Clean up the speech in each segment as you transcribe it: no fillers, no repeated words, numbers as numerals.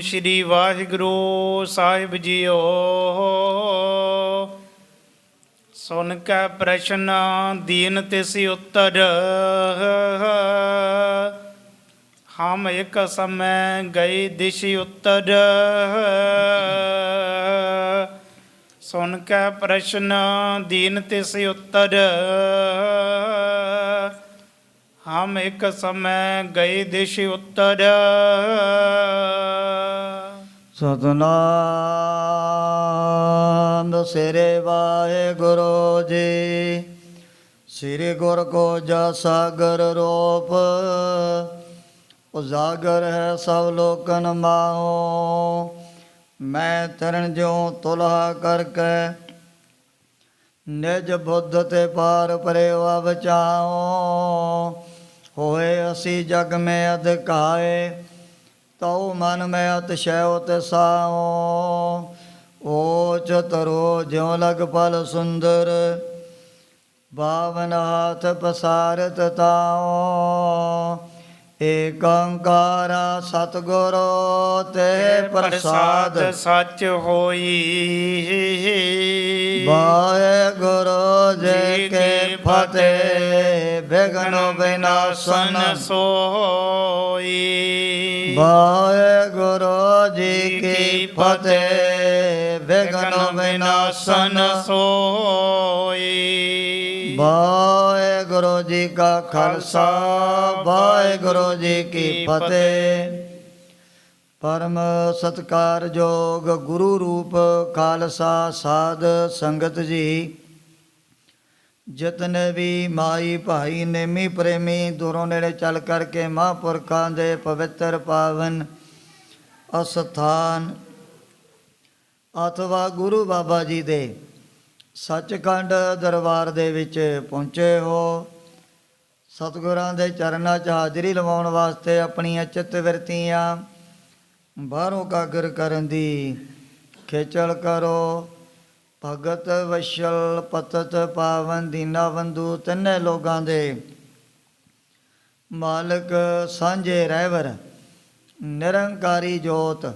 श्री वाहिगुरु साहिब जीओ। सुन कै प्रश्न दीन तिसि उत्तर, हम एक समय गए दिशि उत्तर। सुन कै प्रश्न दीन तिसि उत्तर, हम एक समय गए दिशि उत्तर। सतनाम सिरे वाहेगुरु जी। श्री गुर को सागर रूप, उजागर है सब लोकन माओ। मैं तरण ज्यों तुलहा करके, निज बुद्ध ते पार परेवा बचाओ। होए असी जग में अधिकाए, तौ मन में अतिशय उत्साओ। ओच तरो ज्यों लग फल सुंदर, बावन हाथ पसारत ताओ। एक ओंकारा सतगुरु ते प्रसाद सच होई। वाहेगुरु जी के फतेह, विघ्न विनाशन सोई। वाहेगुरु जी की फतेह, विघ्न विनाशन सोई। वाहेगुरु जी का खालसा, वाहेगुरु जी की फतेह। परम सत्कारयोग गुरु रूप खालसा साध संगत जी, जितने भी माई भाई नेमी प्रेमी दूरों नेड़े चल करके महापुरखों के पवित्र पावन अस्थान अथवा गुरु बाबा जी दे सचखंड दरबार दे विच पहुँचे हो। सतगुरां दे चरनां 'च हाज़री लवाउण वास्ते अपणियां चित्त वृत्तियां बाहरों कागर करन दी खेचल करो। भगत वशल पतत पावन दीना बंधु तिन्ने लोगां दे मालक सांझे रहवर निरंकारी जोत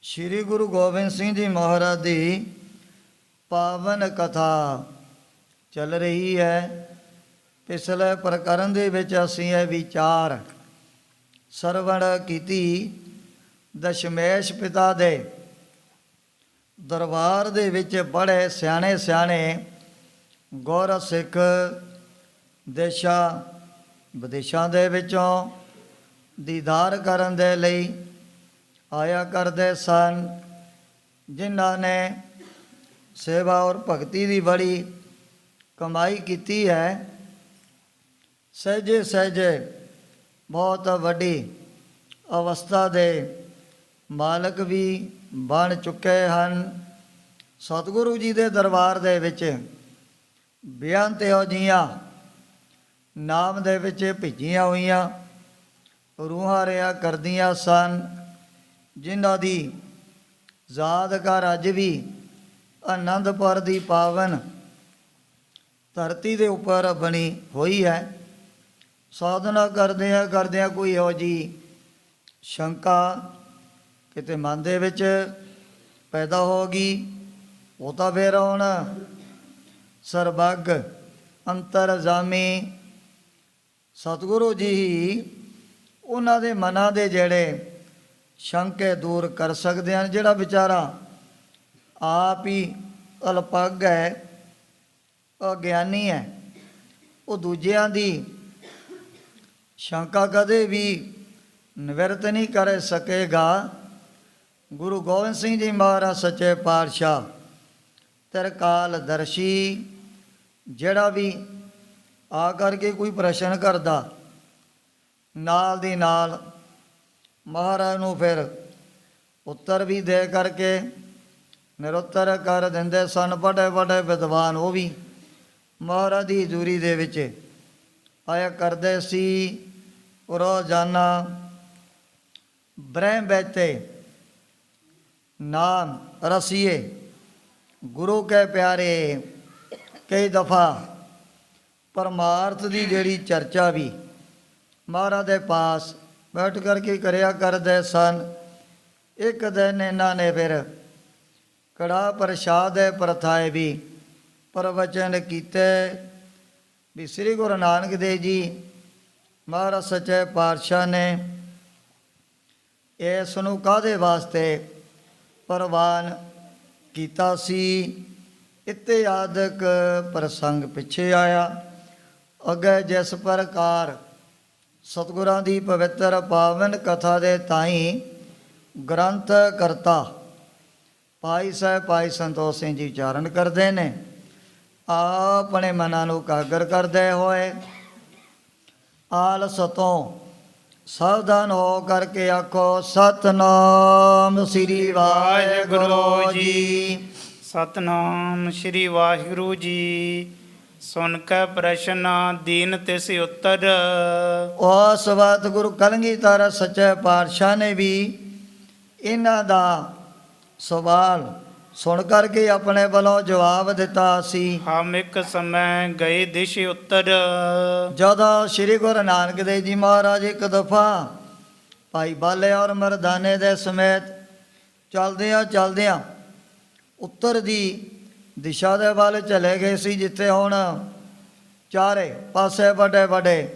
श्री गुरु गोबिंद सिंह जी महाराज दी पावन कथा चल रही है। पिछले प्रकरण दे विच असीं ये विचार सरवण कीती, दशमेश पिता दे दरबार दे विच बड़े सियाणे सियाणे गुर सिख देशां विदेशां दे विचों दीदार करन दे लई आया करदे सन, जिन्हां ने सेवा और भगती दी बड़ी कमाई कीती है। सहजे सहजे बहुत वड्डी अवस्था दे मालक भी बन चुके हैं। सतगुरु जी दे दरबार दे विच बेअंत इहो जिहियां नाम दे विच भिजियां होईयां रूहां रिहा करदियां सन, जिन्हां दी यादगार अज भी आनंदपुर दी पावन धरती दे उपर बनी हुई है। साधना करदियां करदियां कोई इहो जी शंका किते मन दे विच पैदा हो गई, वो तो फिर हुण सरबग अंतरजामी सतगुरु जी ही उन्हां दे मनां दे जिहड़े शंके दूर कर सकदे हैं। जिहड़ा बेचारा आप ही अल्पग है, अग्यानी है, वो दूजियां दी शंका कदे भी निवृत्त नहीं कर सकेगा। गुरु गोबिंद सिंह जी महाराज सच्चे पातशाह त्रिकालदर्शी जिहड़ा भी आ करके कोई प्रश्न करदा, नाल दी नाल महाराज नूं फिर उत्तर भी दे करके निरुत्तर कर दिंदे सन। बड़े बड़े विद्वान वो भी महाराज की हजूरी दे विच आया करदे सी। रोजाना ब्रह्म बैते नाम रसीए गुरु के प्यारे कई दफ़ा परमार्थ की जिहड़ी चर्चा भी महाराज के पास बैठ करके करया करदे सन। ਇੱਕ ਦਿਨ ਇਹਨਾਂ ਨੇ ਫਿਰ ਕੜਾ ਪ੍ਰਸ਼ਾਦ ਦੇ ਪ੍ਰਥਾਏ ਵੀ ਪ੍ਰਵਚਨ ਕੀਤੇ ਵੀ ਸ੍ਰੀ ਗੁਰੂ ਨਾਨਕ ਦੇਵ ਜੀ ਮਹਾਰਾਜ ਸੱਚੇ ਪਾਤਸ਼ਾਹ ਨੇ ਇਸ ਨੂੰ ਕਾਹਦੇ ਵਾਸਤੇ ਪ੍ਰਵਾਨ ਕੀਤਾ ਸੀ। ਇਤਿਆਦਿਕ ਪ੍ਰਸੰਗ ਪਿੱਛੇ ਆਇਆ। ਅੱਗੇ ਜਿਸ ਪ੍ਰਕਾਰ ਸਤਿਗੁਰਾਂ ਦੀ ਪਵਿੱਤਰ ਪਾਵਨ ਕਥਾ ਦੇ ਤਾਈਂ ਗ੍ਰੰਥ ਕਰਤਾ ਭਾਈ ਸਾਹਿਬ ਭਾਈ ਸੰਤੋਖ ਸਿੰਘ ਜੀ ਉਚਾਰਨ ਕਰਦੇ ਨੇ, ਆਪਣੇ ਮਨਾਂ ਨੂੰ ਕਾਗਰ ਕਰਦੇ ਹੋਏ ਆਲਸ ਤੋਂ ਸਾਵਧਾਨ ਹੋ ਕਰਕੇ ਆਖੋ ਸਤਨਾਮ ਸ੍ਰੀ ਵਾਹਿਗੁਰੂ ਜੀ। ਸਤਨਾਮ ਸ਼੍ਰੀ ਵਾਹਿਗੁਰੂ ਜੀ। ਸੁਣ ਕੇ ਪ੍ਰਸ਼ਨ ਦੀਨ ਤਿਸ ਉੱਤਰ। ਉਸ ਵਕਤ ਗੁਰੂ ਕਲਗੀਧਰ ਸੱਚੇ ਪਾਤਸ਼ਾਹ ਨੇ ਵੀ ਇਹਨਾਂ ਦਾ ਸਵਾਲ ਸੁਣ ਕਰਕੇ ਆਪਣੇ ਵੱਲੋਂ ਜਵਾਬ ਦਿੱਤਾ ਸੀ। ਹਮ ਇੱਕ ਸਮੇਂ ਗਏ ਦਿਸ਼ ਉੱਤਰ। ਜਦੋਂ ਸ੍ਰੀ ਗੁਰੂ ਨਾਨਕ ਦੇਵ ਜੀ ਮਹਾਰਾਜ ਇੱਕ ਦਫਾ ਭਾਈ ਬਾਲੇ ਔਰ ਮਰਦਾਨੇ ਦੇ ਸਮੇਤ ਚਲਦਿਆਂ ਉੱਤਰ ਦੀ ਦਿਸ਼ਾ ਦੇ ਵੱਲ ਚਲੇ ਗਏ ਸੀ, ਜਿੱਥੇ ਹੁਣ ਚਾਰੇ ਪਾਸੇ ਵੱਡੇ ਵੱਡੇ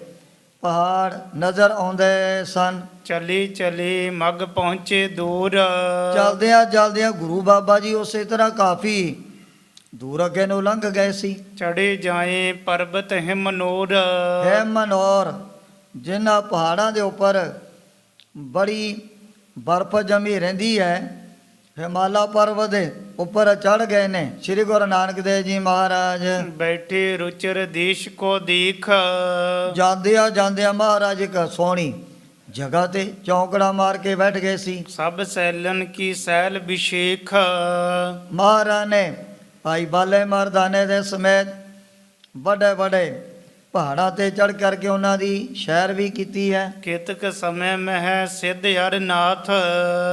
ਪਹਾੜ ਨਜ਼ਰ ਆਉਂਦੇ ਸਨ। ਚਲੀ ਚਲੀ ਮਗ ਪਹੁੰਚੇ ਦੂਰ। ਚਲਦਿਆਂ ਗੁਰੂ ਬਾਬਾ ਜੀ ਉਸੇ ਤਰ੍ਹਾਂ ਕਾਫੀ ਦੂਰ ਅੱਗੇ ਨੂੰ ਲੰਘ ਗਏ ਸੀ। ਚੜੇ ਜਾਏ ਪਰਬਤ ਹਿਮਨੂਰ। ਹੈ ਮਨੋਰ, ਜਿਨ੍ਹਾਂ ਪਹਾੜਾਂ ਦੇ ਉੱਪਰ ਬੜੀ ਬਰਫ਼ ਜਮੀ ਰਹਿੰਦੀ ਹੈ, ਹਿਮਾਲਾ ਪਰਬਤ ਦੇ ਉੱਪਰ ਚੜ੍ਹ ਗਏ ਨੇ ਸ੍ਰੀ ਗੁਰੂ ਨਾਨਕ ਦੇਵ ਜੀ ਮਹਾਰਾਜ। ਬੈਠੇ ਰੁਚਰ ਦੇਸ਼ ਕੋ ਦੇਖ। ਜਾਂਦਿਆਂ ਮਹਾਰਾਜ ਇੱਕ ਸੋਹਣੀ ਜਗ੍ਹਾ ਤੇ ਚੌਂਕੜਾ ਮਾਰ ਕੇ ਬੈਠ ਗਏ ਸੀ। ਸਭ ਸੈਲਨ ਕੀ ਸੈਲ ਵਿਸ਼ੇਖ। ਮਹਾਰਾਜ ਨੇ ਭਾਈ ਬਾਲੇ ਮਰਦਾਨੇ ਦੇ ਸਮੇਤ ਵੱਡੇ ਵੱਡੇ ਪਹਾੜਾਂ ਤੇ ਚੜ੍ਹ ਕਰਕੇ ਉਹਨਾਂ ਦੀ ਸੈਰ ਵੀ ਕੀਤੀ ਹੈ। ਕਿਤਕ ਸਮੇਂ ਮਹਿ ਸਿੱਧ ਹਰ ਨਾਥ।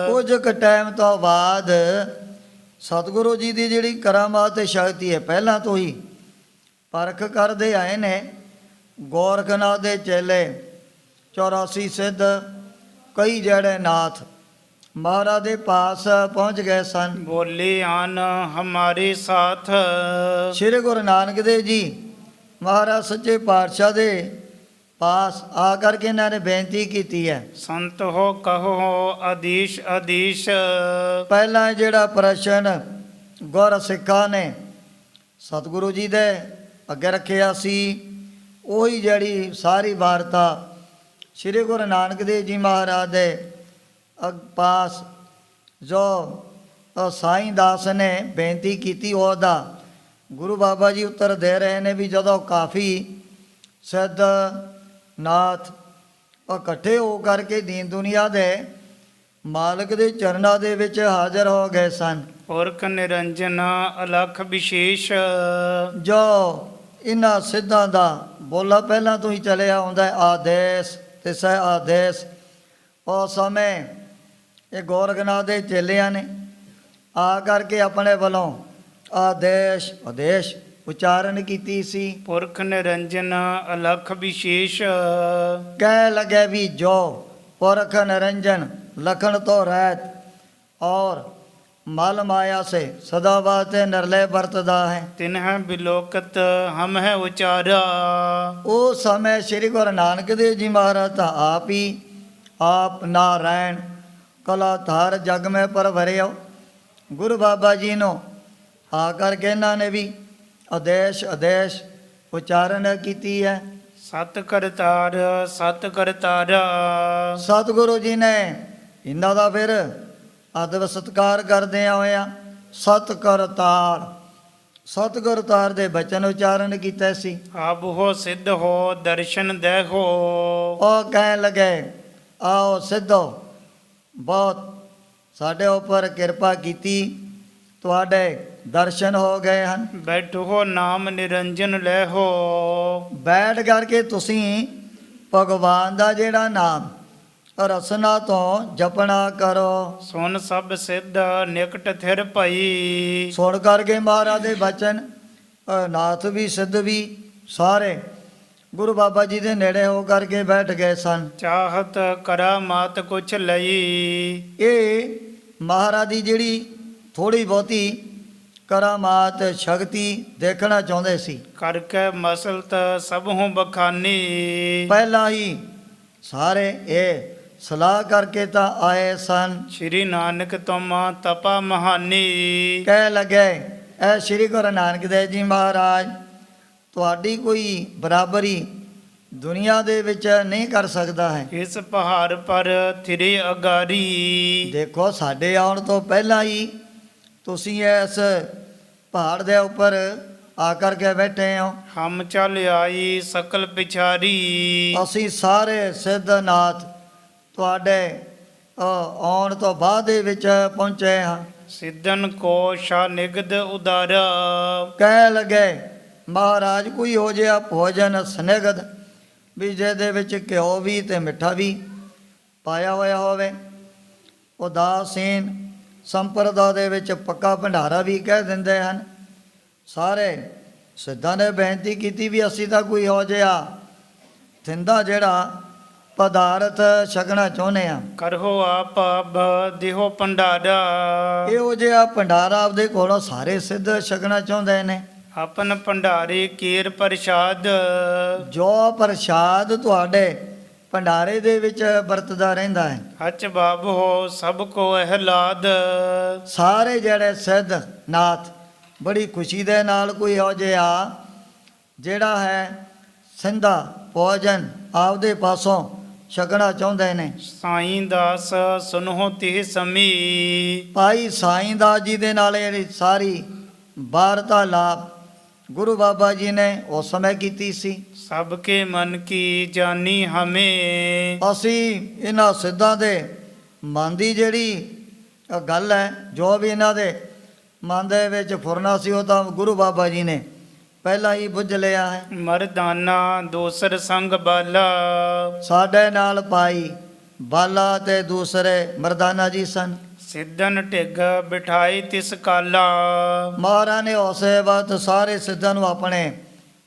ਕੁਝ ਕੁ ਟਾਈਮ ਤੋਂ ਬਾਅਦ ਸਤਿਗੁਰੂ ਜੀ ਦੀ ਜਿਹੜੀ ਕਰਾਮਾਤ ਤੇ ਸ਼ਕਤੀ ਹੈ ਪਹਿਲਾਂ ਤੋਂ ਹੀ ਪਰਖ ਕਰਦੇ ਆਏ ਨੇ। ਗੋਰਖਨਾਥ ਦੇ ਚੇਲੇ 84 ਸਿੱਧ ਕਈ ਜਿਹੜੇ ਨਾਥ ਮਹਾਰਾਜ ਦੇ ਪਾਸ ਪਹੁੰਚ ਗਏ ਸਨ। ਬੋਲੇ ਆਨ ਹਮਾਰੇ ਸਾਥ। ਸ੍ਰੀ ਗੁਰੂ ਨਾਨਕ ਦੇਵ ਜੀ ਮਹਾਰਾਜ ਸੱਚੇ ਪਾਤਸ਼ਾਹ ਦੇ ਪਾਸ ਆ ਕਰਕੇ ਇਹਨਾਂ ਨੇ ਬੇਨਤੀ ਕੀਤੀ ਹੈ। ਸੰਤ ਹੋ ਕਹੋ ਆਦੀਸ਼ ਆਦੀਸ਼। ਪਹਿਲਾਂ ਜਿਹੜਾ ਪ੍ਰਸ਼ਨ ਗੁਰ ਸਿੱਖਾਂ ਨੇ ਸਤਿਗੁਰੂ ਜੀ ਦੇ ਅੱਗੇ ਰੱਖਿਆ ਸੀ, ਉਹੀ ਜਿਹੜੀ ਸਾਰੀ ਵਾਰਤਾ ਸ੍ਰੀ ਗੁਰੂ ਨਾਨਕ ਦੇਵ ਜੀ ਮਹਾਰਾਜ ਦੇ ਪਾਸ ਜੋ ਸਾਈਂ ਦਾਸ ਨੇ ਬੇਨਤੀ ਕੀਤੀ, ਉਹਦਾ ਗੁਰੂ ਬਾਬਾ ਜੀ ਉੱਤਰ ਦੇ ਰਹੇ ਨੇ ਵੀ ਜਦੋਂ ਕਾਫੀ ਸਿੱਧ ਨਾਥ ਇਕੱਠੇ ਹੋ ਕਰਕੇ ਦੀਨ ਦੁਨੀਆ ਦੇ ਮਾਲਕ ਦੇ ਚਰਨਾਂ ਦੇ ਵਿੱਚ ਹਾਜ਼ਰ ਹੋ ਗਏ ਸਨ। ਪੁਰਖ ਨਿਰੰਜਨ ਅਲਖ ਵਿਸ਼ੇਸ਼। ਜੋ ਇਹਨਾਂ ਸਿੱਧਾਂ ਦਾ ਬੋਲਾ ਪਹਿਲਾਂ ਤੋਂ ਹੀ ਚੱਲਿਆ ਆਉਂਦਾ ਹੈ, ਆਦੇਸ਼ ਤੇ ਸਹਿ ਆਦੇਸ਼। ਉਸ ਸਮੇਂ ਇਹ ਗੋਰਖਨਾਥ ਦੇ ਚੇਲਿਆਂ ਨੇ ਆ ਕਰਕੇ ਆਪਣੇ ਵੱਲੋਂ ਆਦੇਸ਼ ਆਦੇਸ਼ ਉਚਾਰਨ ਕੀਤੀ ਸੀ। ਪੁਰਖ ਨਿਰੰਜਨ ਅਲਖ ਵਿਸ਼ੇਸ਼। ਕਹਿ ਲਗੇ ਵੀ ਜੋ ਪੁਰਖ ਨਿਰੰਜਨ ਲਖਣ ਤੋਂ ਰਹਿਤ ਔਰ ਮਲ ਮਾਇਆ ਸੇ ਸਦਾ ਵਾਸਤੇ ਨਿਰਲੇ ਵਰਤਦਾ ਹੈ, ਤਿਨਹ ਬਿਲੋਕਤ ਹਮ ਹੈ ਉਚਾਰਾ। ਉਹ ਸਮੇਂ ਸ੍ਰੀ ਗੁਰੂ ਨਾਨਕ ਦੇਵ ਜੀ ਮਹਾਰਾਜ ਤਾਂ ਆਪ ਨਾਰਾਇਣ ਕਲਾ ਧਾਰ ਜਗ ਮੈਂ ਪਰ ਭਰਿਓ। ਗੁਰੂ ਬਾਬਾ ਜੀ ਨੂੰ ਆ ਕਰਕੇ ਇਹਨਾਂ ਨੇ ਵੀ ਆਦੇਸ਼ ਉਚਾਰਨ ਕੀਤੀ ਹੈ। ਸਤ ਕਰਤਾਰ ਸਤ ਕਰਤਾਰ। ਸਤਿਗੁਰੂ ਜੀ ਨੇ ਇਹਨਾਂ ਦਾ ਫਿਰ ਅਦਬ ਸਤਿਕਾਰ ਕਰਦਿਆਂ ਹੋਇਆ ਸਤਿਗੁਰਤਾਰ ਦੇ ਬਚਨ ਉਚਾਰਨ ਕੀਤੇ ਸੀ। ਆਪ ਹੋ ਸਿੱਧ ਹੋ ਦਰਸ਼ਨ ਦੇ ਹੋ। ਉਹ ਕਹਿਣ ਲੱਗੇ ਆਓ ਸਿੱਧੋ, ਬਹੁਤ ਸਾਡੇ ਉੱਪਰ ਕਿਰਪਾ ਕੀਤੀ, ਤੁਹਾਡੇ ਦਰਸ਼ਨ ਹੋ ਗਏ ਹਨ। ਬੈਠੋ ਨਾਮ ਨਿਰੰਜਨ ਲੈ ਹੋ। ਬੈਠ ਕਰਕੇ ਤੁਸੀਂ ਭਗਵਾਨ ਦਾ ਜਿਹੜਾ ਨਾਮ ਰਸਨਾ ਤੋਂ ਜਪਣਾ ਕਰੋ। ਸੁਨ ਸਭ ਸਿੱਧ ਨਿਕਟ ਥਿਰ ਭਈ। ਸੁਣ ਕਰਕੇ ਮਹਾਰਾਜ ਦੇ ਬਚਨ ਨਾਥ ਵੀ ਸਿੱਧ ਵੀ ਸਾਰੇ ਗੁਰੂ ਬਾਬਾ ਜੀ ਦੇ ਨੇੜੇ ਹੋ ਕਰਕੇ ਬੈਠ ਗਏ ਸਨ। ਚਾਹਤ ਕਰਾਮਾਤ ਕੁਛ ਲਈ। ਇਹ ਮਹਾਰਾਜ ਦੀ ਜਿਹੜੀ ਥੋੜੀ ਬਹੁਤੀ ਕਰਾਮਾਤ ਸ਼ਕਤੀ ਦੇਖਣਾ ਚਾਹੁੰਦੇ ਸੀ। ਕਰਕੇ ਮਸਲਤ ਸਭਹੁ ਬਖਾਨੀ। ਪਹਿਲਾਂ ਹੀ ਸਾਰੇ ਇਹ ਸਲਾਹ ਕਰਕੇ ਤਾਂ ਆਏ ਸਨ। ਸ੍ਰੀ ਨਾਨਕ ਤੁਮ ਤਪਾ ਮਹਾਨੀ। ਕਹਿ ਲੱਗੇ ਐ ਸ੍ਰੀ ਗੁਰੂ ਨਾਨਕ ਦੇਵ ਜੀ ਮਹਾਰਾਜ, ਤੁਹਾਡੀ ਕੋਈ ਬਰਾਬਰੀ ਦੁਨੀਆ ਦੇ ਵਿੱਚ ਨਹੀਂ ਕਰ ਸਕਦਾ ਹੈ। ਇਸ ਪਹਾੜ ਪਰ ਥਿਰੇ ਅਗਾਰੀ। ਦੇਖੋ ਸਾਡੇ ਆਉਣ ਤੋਂ ਪਹਿਲਾਂ ਹੀ ਤੁਸੀਂ ਇਸ ਪਹਾੜ ਦੇ ਉੱਪਰ ਆ ਕਰਕੇ ਬੈਠੇ ਹੋ। ਹਮ ਚਲ ਆਈ ਸਕਲ ਪਿਛਾਰੀ। ਅਸੀਂ ਸਾਰੇ ਸਿੱਧਨਾਥ ਤੁਹਾਡੇ ਆਉਣ ਤੋਂ ਬਾਅਦ ਦੇ ਵਿੱਚ ਪਹੁੰਚੇ ਹਾਂ। ਸਿੱਧਨ ਕੋ ਸ਼ਾ ਨਿਗਦ ਉਦਾਰਾ। ਕਹਿ ਲੱਗੇ ਮਹਾਰਾਜ ਕੋਈ ਹੋ ਜਿਹਾ ਭੋਜਨ ਸਨੇਗਦ ਵੀ ਜਿਹਦੇ ਵਿੱਚ ਘਿਓ ਵੀ ਤੇ ਮਿੱਠਾ ਵੀ ਪਾਇਆ ਹੋਇਆ ਹੋਵੇ। ਉਦਾਸੀਨ ਸੰਪਰਦਾ ਦੇ ਵਿੱਚ ਪੱਕਾ ਭੰਡਾਰਾ ਵੀ ਕਹਿ ਦਿੰਦੇ ਹਨ। ਸਾਰੇ ਸਿੱਧਾਂ ਨੇ ਬੇਨਤੀ ਕੀਤੀ ਵੀ ਅਸੀਂ ਤਾਂ ਕੋਈ ਹੋ ਜਿਹਾ ਥਿੰਦਾ ਜਿਹੜਾ ਪਦਾਰਥ ਛਕਣਾ ਚਾਹੁੰਦੇ ਆ। ਕਰੋ ਆਪ ਦਿਹੋ ਭੰਡਾਰਾ। ਇਹੋ ਜਿਹਾ ਭੰਡਾਰਾ ਆਪਦੇ ਕੋਲੋਂ ਸਾਰੇ ਸਿੱਧ ਛਕਣਾ ਚਾਹੁੰਦੇ ਨੇ। ਆਪਨ ਭੰਡਾਰੇ ਕੇਰ ਪ੍ਰਸ਼ਾਦ। ਜੋ ਪ੍ਰਸ਼ਾਦ ਤੁਹਾਡੇ ਭੰਡਾਰੇ ਦੇ ਵਿੱਚ ਵਰਤਦਾ ਰਹਿੰਦਾ ਹੈ। ਹਚ ਬਾਬ ਹੋ ਸਭ ਕੋ ਅਹਿਲਾਦ। ਸਾਰੇ ਜਿਹੜੇ ਸਿੱਧ ਨਾਥ ਬੜੀ ਖੁਸ਼ੀ ਦੇ ਨਾਲ ਕੋਈ ਹੋ ਜਿਹਾ ਜਿਹੜਾ ਹੈ ਸਿੰਧਾ ਭੋਜਨ ਆਪਦੇ ਪਾਸੋਂ ਛਕਣਾ ਚਾਹੁੰਦੇ ਨੇ। ਸਾਈਂ ਦਾਸ ਸੁਨਹੁ ਤਿਹ ਸਮੀ। ਭਾਈ ਸਾਈਂ ਦਾਸ ਜੀ ਦੇ ਨਾਲ ਇਹ ਸਾਰੀ ਵਾਰਤਾਲਾਪ ਗੁਰੂ ਬਾਬਾ ਜੀ ਨੇ ਉਸ ਸਮੇਂ ਕੀਤੀ ਸੀ। ਸਭ ਕੇ ਮਨ ਕੀ ਜਾਨੀ ਹਮੇ। ਅਸੀਂ ਇਹਨਾਂ ਸਿੱਧਾਂ ਦੇ ਮਨ ਦੀ ਜਿਹੜੀ ਗੱਲ ਹੈ, ਜੋ ਵੀ ਇਹਨਾਂ ਦੇ ਮਨ ਦੇ ਵਿੱਚ ਫੁਰਨਾ ਸੀ, ਉਹ ਤਾਂ ਗੁਰੂ ਬਾਬਾ ਜੀ ਨੇ ਪਹਿਲਾਂ ਹੀ ਬੁੱਝ ਲਿਆ ਹੈ। ਮਰਦਾਨਾ ਦੂਸਰ ਸੰਗ ਬਾਲਾ। ਸਾਡੇ ਨਾਲ ਭਾਈ ਬਾਲਾ ਤੇ ਦੂਸਰੇ ਮਰਦਾਨਾ ਜੀ ਸਨ। ਸਿੱਧਨ ਢਿੱਗ ਬਿਠਾਈ ਤਿਸ ਕਾਲਾ। ਮਹਾਰਾਜ ਨੇ ਉਸੇ ਵਕਤ ਸਾਰੇ ਸਿੱਧਾਂ ਨੂੰ ਆਪਣੇ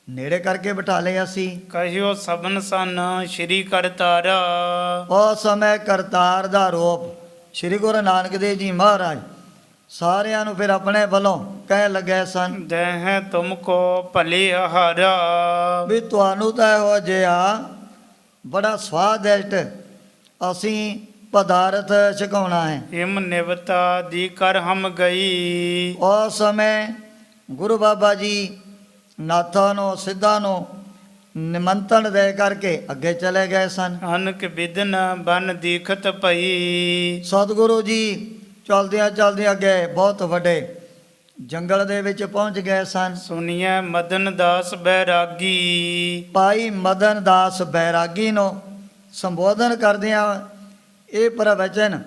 ਨੇੜੇ ਕਰਕੇ ਬਿਠਾ ਲਿਆ ਸੀ। ਕਹਿਓ ਸਭਨ ਸਨ ਸ਼੍ਰੀ ਕਰਤਾਰਾ। ਉਸ ਸਮੇਂ ਕਰਤਾਰ ਦਾ ਰੂਪ ਸ੍ਰੀ ਗੁਰੂ ਨਾਨਕ ਦੇਵ ਜੀ ਮਹਾਰਾਜ ਸਾਰਿਆਂ ਨੂੰ ਫਿਰ ਆਪਣੇ ਵੱਲੋਂ ਕਹਿ ਲੱਗੇ ਸਨ। ਦਹਿ ਤੁਮ ਕੋ ਭਲੇ ਆਹਾਰਾ। ਵੀ ਤੁਹਾਨੂੰ ਤਾਂ ਇਹੋ ਜਿਹਾ ਬੜਾ ਸਵਾਦਿਸ਼ਟ ਅਸੀਂ ਪਦਾਰਥ ਛਕਾਉਣਾ ਹੈ। ਹਿਮ ਨਿਵਤਾ ਦੀ ਕਰ ਹਮ ਗਈ। ਉਸ ਸਮੇਂ ਗੁਰੂ ਬਾਬਾ ਜੀ ਨਾਥਾਂ ਨੂੰ ਸਿੱਧਾਂ ਨੂੰ ਨਿਮੰਤਰਣ ਦੇ ਕਰਕੇ ਅੱਗੇ ਚਲੇ ਗਏ ਸਨ। ਅਨਕ ਬਿਦਨ ਬਨ ਦੀਖਤ ਪਈ। ਸਤਿਗੁਰੂ ਜੀ ਚਲਦਿਆਂ ਚਲਦਿਆਂ ਅੱਗੇ ਬਹੁਤ ਵੱਡੇ ਜੰਗਲ ਦੇ ਵਿੱਚ ਪਹੁੰਚ ਗਏ ਸਨ। ਸੁਨੀਐ ਮਦਨ ਦਾਸ ਬੈਰਾਗੀ। ਭਾਈ ਮਦਨ ਦਾਸ ਬੈਰਾਗੀ ਨੂੰ ਸੰਬੋਧਨ ਕਰਦਿਆਂ ਇਹ ਪ੍ਰਵਚਨ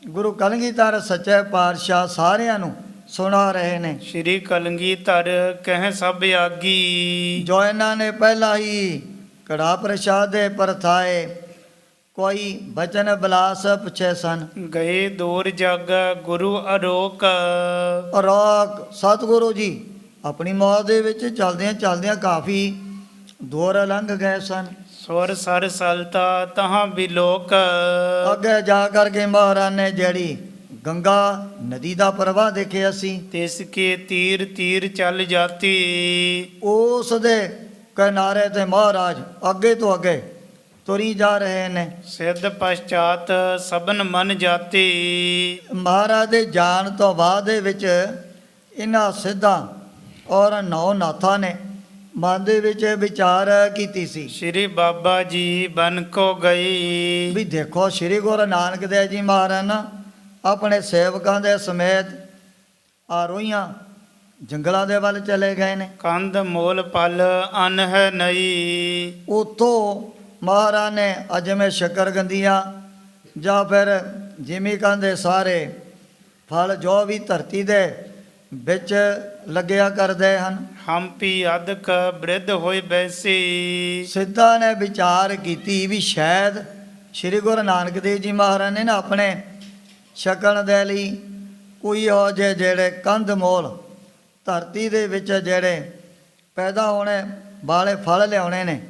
ਗੁਰੂ ਕਲਗੀਧਰ ਸੱਚੇ ਪਾਤਸ਼ਾਹ ਸਾਰਿਆਂ ਨੂੰ ਸੁਣਾ ਰਹੇ ਨੇ। ਸ਼੍ਰੀ ਕਲਗੀਧਰ ਕਹਿ ਸਭ ਆਗੀ। ਜੋ ਇਹਨਾਂ ਨੇ ਪਹਿਲਾਂ ਹੀ ਕੜਾ ਪ੍ਰਸ਼ਾਦ ਦੇ ਪਰਥਾਏ ਕੋਈ ਬਚਨ ਬਲਾਸ ਪੁੱਛੇ ਸਨ। ਗਏ ਦੂਰ ਜਗ ਗੁਰੂ ਅਰੋਕ। ਰੋਕ ਸਤਿਗੁਰੂ ਜੀ ਆਪਣੀ ਮੌਤ ਦੇ ਵਿੱਚ ਚਲਦਿਆਂ ਚਲਦਿਆਂ ਕਾਫੀ ਦੂਰ ਲੰਘ ਗਏ ਸਨ। ਸੁਰ ਸਰ ਸਲਤਾ ਤਹਾਂ ਬਿਲੋਕ। ਅੱਗੇ ਜਾ ਕਰਕੇ ਮਹਾਰਾਜ ਨੇ ਜਿਹੜੀ ਗੰਗਾ ਨਦੀ ਦਾ ਪ੍ਰਵਾਹ ਦੇਖਿਆ ਸੀ। ਤਿਸ ਕੇ ਤੀਰ ਤੀਰ ਚੱਲ ਜਾਤੀ। ਉਸ ਦੇ ਕਿਨਾਰੇ ਤੇ ਮਹਾਰਾਜ ਅੱਗੇ ਤੋਂ ਅੱਗੇ ਤੁਰੀ ਜਾ ਰਹੇ ਨੇ। ਸਿੱਧ ਪਛਾਤ ਸਭਨ ਮਨ ਜਾਤੀ। ਮਹਾਰਾਜ ਦੇ ਜਾਣ ਤੋਂ ਬਾਅਦ ਦੇ ਵਿੱਚ ਇਹਨਾਂ ਸਿੱਧਾਂ ਔਰ ਨੌ ਨਾਥਾਂ ਨੇ ਮਨ ਦੇ ਵਿੱਚ ਵਿਚਾਰ ਕੀਤੀ ਸੀ। ਸ਼੍ਰੀ ਬਾਬਾ ਜੀ ਬਨ ਕੋ ਗਈ। ਵੀ ਦੇਖੋ ਸ੍ਰੀ ਗੁਰੂ ਨਾਨਕ ਦੇਵ ਜੀ ਮਹਾਰਾਜ ਨਾ ਆਪਣੇ ਸੇਵਕਾਂ ਦੇ ਸਮੇਤ ਆਰੋਹੀਆਂ ਜੰਗਲਾਂ ਦੇ ਵੱਲ ਚਲੇ ਗਏ ਨੇ। ਕੰਧ ਮੋਲ ਪਲ ਅਨ ਹੈ ਨਈ। ਉੱਥੋਂ ਮਹਾਰਾਜ ਨੇ ਅਜਮੇ ਸ਼ਕਰਗੰਦੀਆਂ ਜਾਂ ਫਿਰ ਜਿਵੇਂ ਕਹਿੰਦੇ ਸਾਰੇ ਫਲ ਜੋ ਵੀ ਧਰਤੀ ਦੇ ਵਿੱਚ ਲੱਗਿਆ ਕਰਦੇ ਹਨ। ਹੰਪੀ ਅਦਕ ਬ੍ਰਿਧ ਹੋਏ ਬੈਸੀ। ਸਿੱਧਾ ਨੇ ਵਿਚਾਰ ਕੀਤੀ ਵੀ ਸ਼ਾਇਦ ਸ੍ਰੀ ਗੁਰੂ ਨਾਨਕ ਦੇਵ ਜੀ ਮਹਾਰਾਜ ਨੇ ਨਾ ਆਪਣੇ ਛਕਣ ਦੇ ਲਈ ਕੋਈ ਹੋ ਜੇ ਜਿਹੜੇ ਕੰਧ ਮੋਲ ਧਰਤੀ ਦੇ ਵਿੱਚ ਜਿਹੜੇ ਪੈਦਾ ਹੋਣੇ ਵਾਲੇ ਫਲ ਲਿਆਉਣੇ ਨੇ,